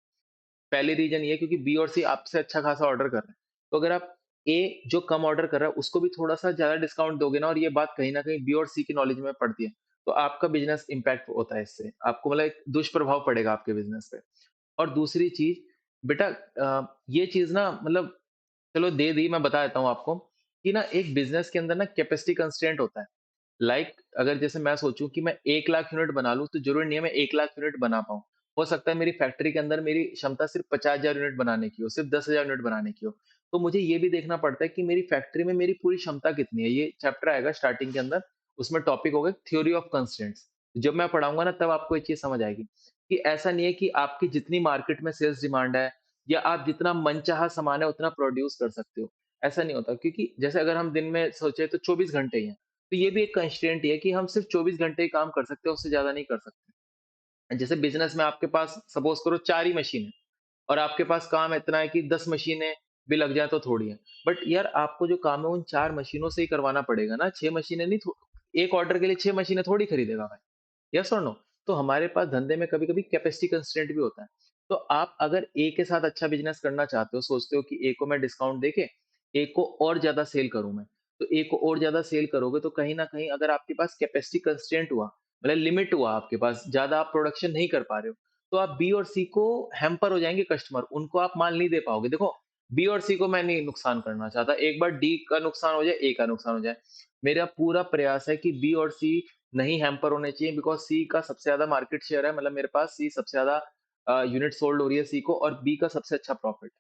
पहली रीज़न ये है क्योंकि बी और सी आपसे अच्छा खासा ऑर्डर कर रहे हैं। तो अगर आप ए जो कम ऑर्डर कर रहा है उसको भी थोड़ा-सा ज़्यादा डिस्काउंट दोगे ना, और ये बात कहीं न कहीं बी और सी की नॉलेज में पड़ती है, तो आपका बिज़नेस इम्पैक्ट होता है इससे। आपको मतलब एक दुष्प्रभाव पड़ेगा आपके बिज़नेस पे। और दूसरी चीज़ बेटा, ये चीज़ ना मतलब चलो दे दी, मैं बता देता हूँ आपको कि ना एक बिज़नेस के अंदर ना कैपेसिटी कंस्ट्रेंट होता है। अगर जैसे मैं सोचूं कि मैं 1 लाख यूनिट बना लूं, तो जरूरी नहीं है मैं 1 लाख यूनिट बना पाऊं। हो सकता है मेरी फैक्ट्री के अंदर मेरी क्षमता सिर्फ 50,000 यूनिट बनाने की हो, सिर्फ 10,000 यूनिट बनाने की हो। तो मुझे ये भी देखना पड़ता है कि मेरी फैक्ट्री में मेरी पूरी क्षमता कितनी है। ये चैप्टर आएगा स्टार्टिंग के अंदर, उसमें टॉपिक होगा थ्योरी ऑफ कंस्ट्रेंट्स। जब मैं पढ़ाऊंगा ना तब आपको ये चीज समझ आएगी कि ऐसा नहीं है कि आपकी जितनी मार्केट में सेल्स डिमांड है या आप जितना मनचाहा सामान है उतना प्रोड्यूस कर सकते हो। ऐसा नहीं होता, क्योंकि जैसे अगर हम दिन में सोचे तो 24 घंटे ही हैं, तो ये भी एक कंस्ट्रेंट ही है कि हम सिर्फ 24 घंटे ही काम कर सकते हैं, उससे ज़्यादा नहीं कर सकते। जैसे बिज़नेस में आपके पास सपोज़ करो 4 ही मशीन है और आपके पास काम इतना है कि 10 मशीनें भी लग जाएँ तो थोड़ी है। बट यार आपको जो काम है उन 4 मशीनों से ही करवाना पड़ेगा ना, 6 मशीनें नहीं, थो एक ऑर्डर के लिए 6 मशीनें थोड़ी खरीदेगा भाई। यस और नो? तो हमारे पास धंधे में कभी-कभी कैपेसिटी कंस्ट्रेंट भी होता है। तो आप अगर ए के साथ अच्छा बिज़नेस करना चाहते हो, सोचते हो कि ए को मैं डिस्काउंट देके ए को और ज़्यादा सेल करूँ मैं। तो ए को और ज़्यादा सेल करोगे तो कहीं न कहीं अगर आपके पास कैपेसिटी कंस्ट्रेंट हुआ, मतलब लिमिट हुआ आपके पास, ज़्यादा आप प्रोडक्शन नहीं कर पा रहे हो, तो आप बी और सी को हैम्पर हो जाएँगे कस्टमर, उनको आप माल नहीं दे पाओगे। देखो, बी और सी को मैं नहीं नुकसान करना चाहता, एक बार डी का नुकसान हो जाए, ए का नुकसान हो जाए। मेरा पूरा प्रयास है कि बी और सी नहीं हैम्पर होने चाहिए बिकॉज़ सी का सबसे ज़्यादा मार्केट शेयर है, मतलब मेरे पास सी सबसे ज़्यादा यूनिट सोल्ड हो रही है सी को और बी का सबसे अच्छा प्रॉफिट है।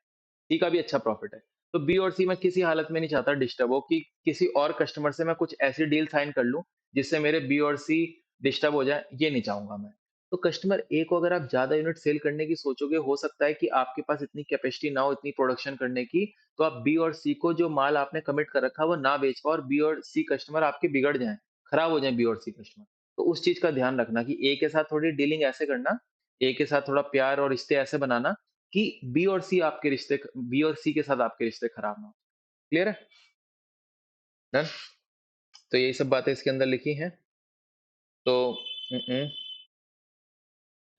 सी का भी अच्छा प्रॉफिट है। तो बी और सी मैं किसी हालत में नहीं चाहता डिस्टर्ब हो कि किसी और कस्टमर से मैं कुछ ऐसी डील साइन कर लूँ, जिससे मेरे बी और सी डिस्टर्ब हो जाए, ये नहीं चाहूँगा मैं। तो कस्टमर ए को अगर आप ज़्यादा यूनिट सेल करने की सोचोगे, हो सकता है कि आपके पास इतनी कैपेसिटी ना हो इतनी प्रोडक्शन करने की, तो आप बी और सी को जो माल आपने कमिट कर रखा है, वो ना बेच पाओ और बी और सी कस्टमर आपके बिगड़ जाएँ, खराब हो जाएँ बी और सी कस्टमर। तो उस चीज़ का ध्यान रखना कि ए के साथ थोड़ी डीलिंग ऐसे करना, ए के साथ थोड़ा प्यार और रिश्ते ऐसे बनाना कि बी और सी के साथ आपके रिश्ते खराब ना हो। क्लियर है? डन? तो यही सब बातें इसके अंदर लिखी हैं। तो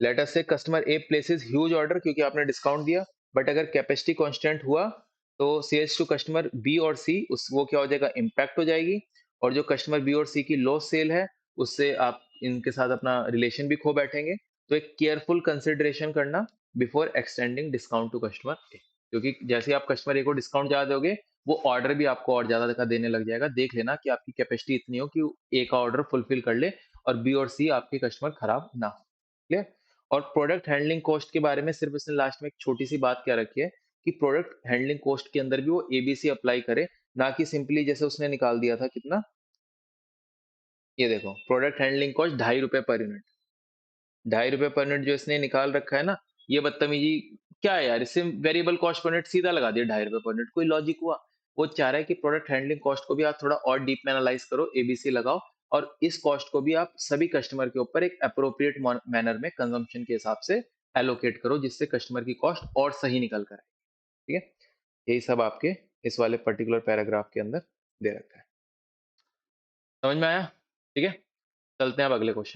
लेट अस से कस्टमर ए प्लेसेस ह्यूज ऑर्डर क्योंकि आपने डिस्काउंट दिया, बट अगर कैपेसिटी कांस्टेंट हुआ तो सेल्स टू कस्टमर बी और सी उस वो क्या हो जाएगा, इम्पैक्ट हो जाएगी। और जो कस्टमर बी और सी की लॉस सेल है, उससे आप इनके साथ अपना रिलेशन भी खो बैठेंगे। तो एक केयरफुल कंसिडरेशन करना before extending discount to customer A, क्योंकि जैसे ही आप कस्टमर ए को डिस्काउंट ज़्यादा दोगे, वो ऑर्डर भी आपको और ज़्यादा का देने लग जाएगा। देख लेना कि आपकी कैपेसिटी इतनी हो कि ए का ऑर्डर फुलफिल कर ले और बी और सी आपके कस्टमर खराब ना हो। क्लियर? और प्रोडक्ट हैंडलिंग कॉस्ट के बारे में सिर्फ इसने लास्ट में एक छोटी-सी बात क्या रखी है कि प्रोडक्ट हैंडलिंग कॉस्ट के अंदर भी वो एबीसी अप्लाई करे, ना कि सिंपली जैसे उसने निकाल दिया था कितना, ये देखो product handling cost ₹2.5 per unit. ₹2.5 per unit जो इसने निकाल रखा है ना, ये बदतमीजी क्या है यार, इससे वेरिएबल कॉस्ट पर यूनिट सीधा लगा दिया ₹2.5 पर यूनिट, कोई लॉजिक हुआ? वो चाह रहा है कि प्रोडक्ट हैंडलिंग कॉस्ट को भी आप थोड़ा और डीप में एनालाइज़ करो, एबीसी लगाओ और इस कॉस्ट को भी आप सभी कस्टमर के ऊपर एक एप्रोप्रिएट मैनर में कंजम्पशन के हिसाब से एलोकेट करो, जिससे कस्टमर की कॉस्ट और सही निकल कर आए। ठीक है? यही सब आपके इस वाले पर्टिकुलर पैराग्राफ के अंदर दे रखा है। समझ में आया? ठीक है? चलते हैं अब अगले क्वेश्चन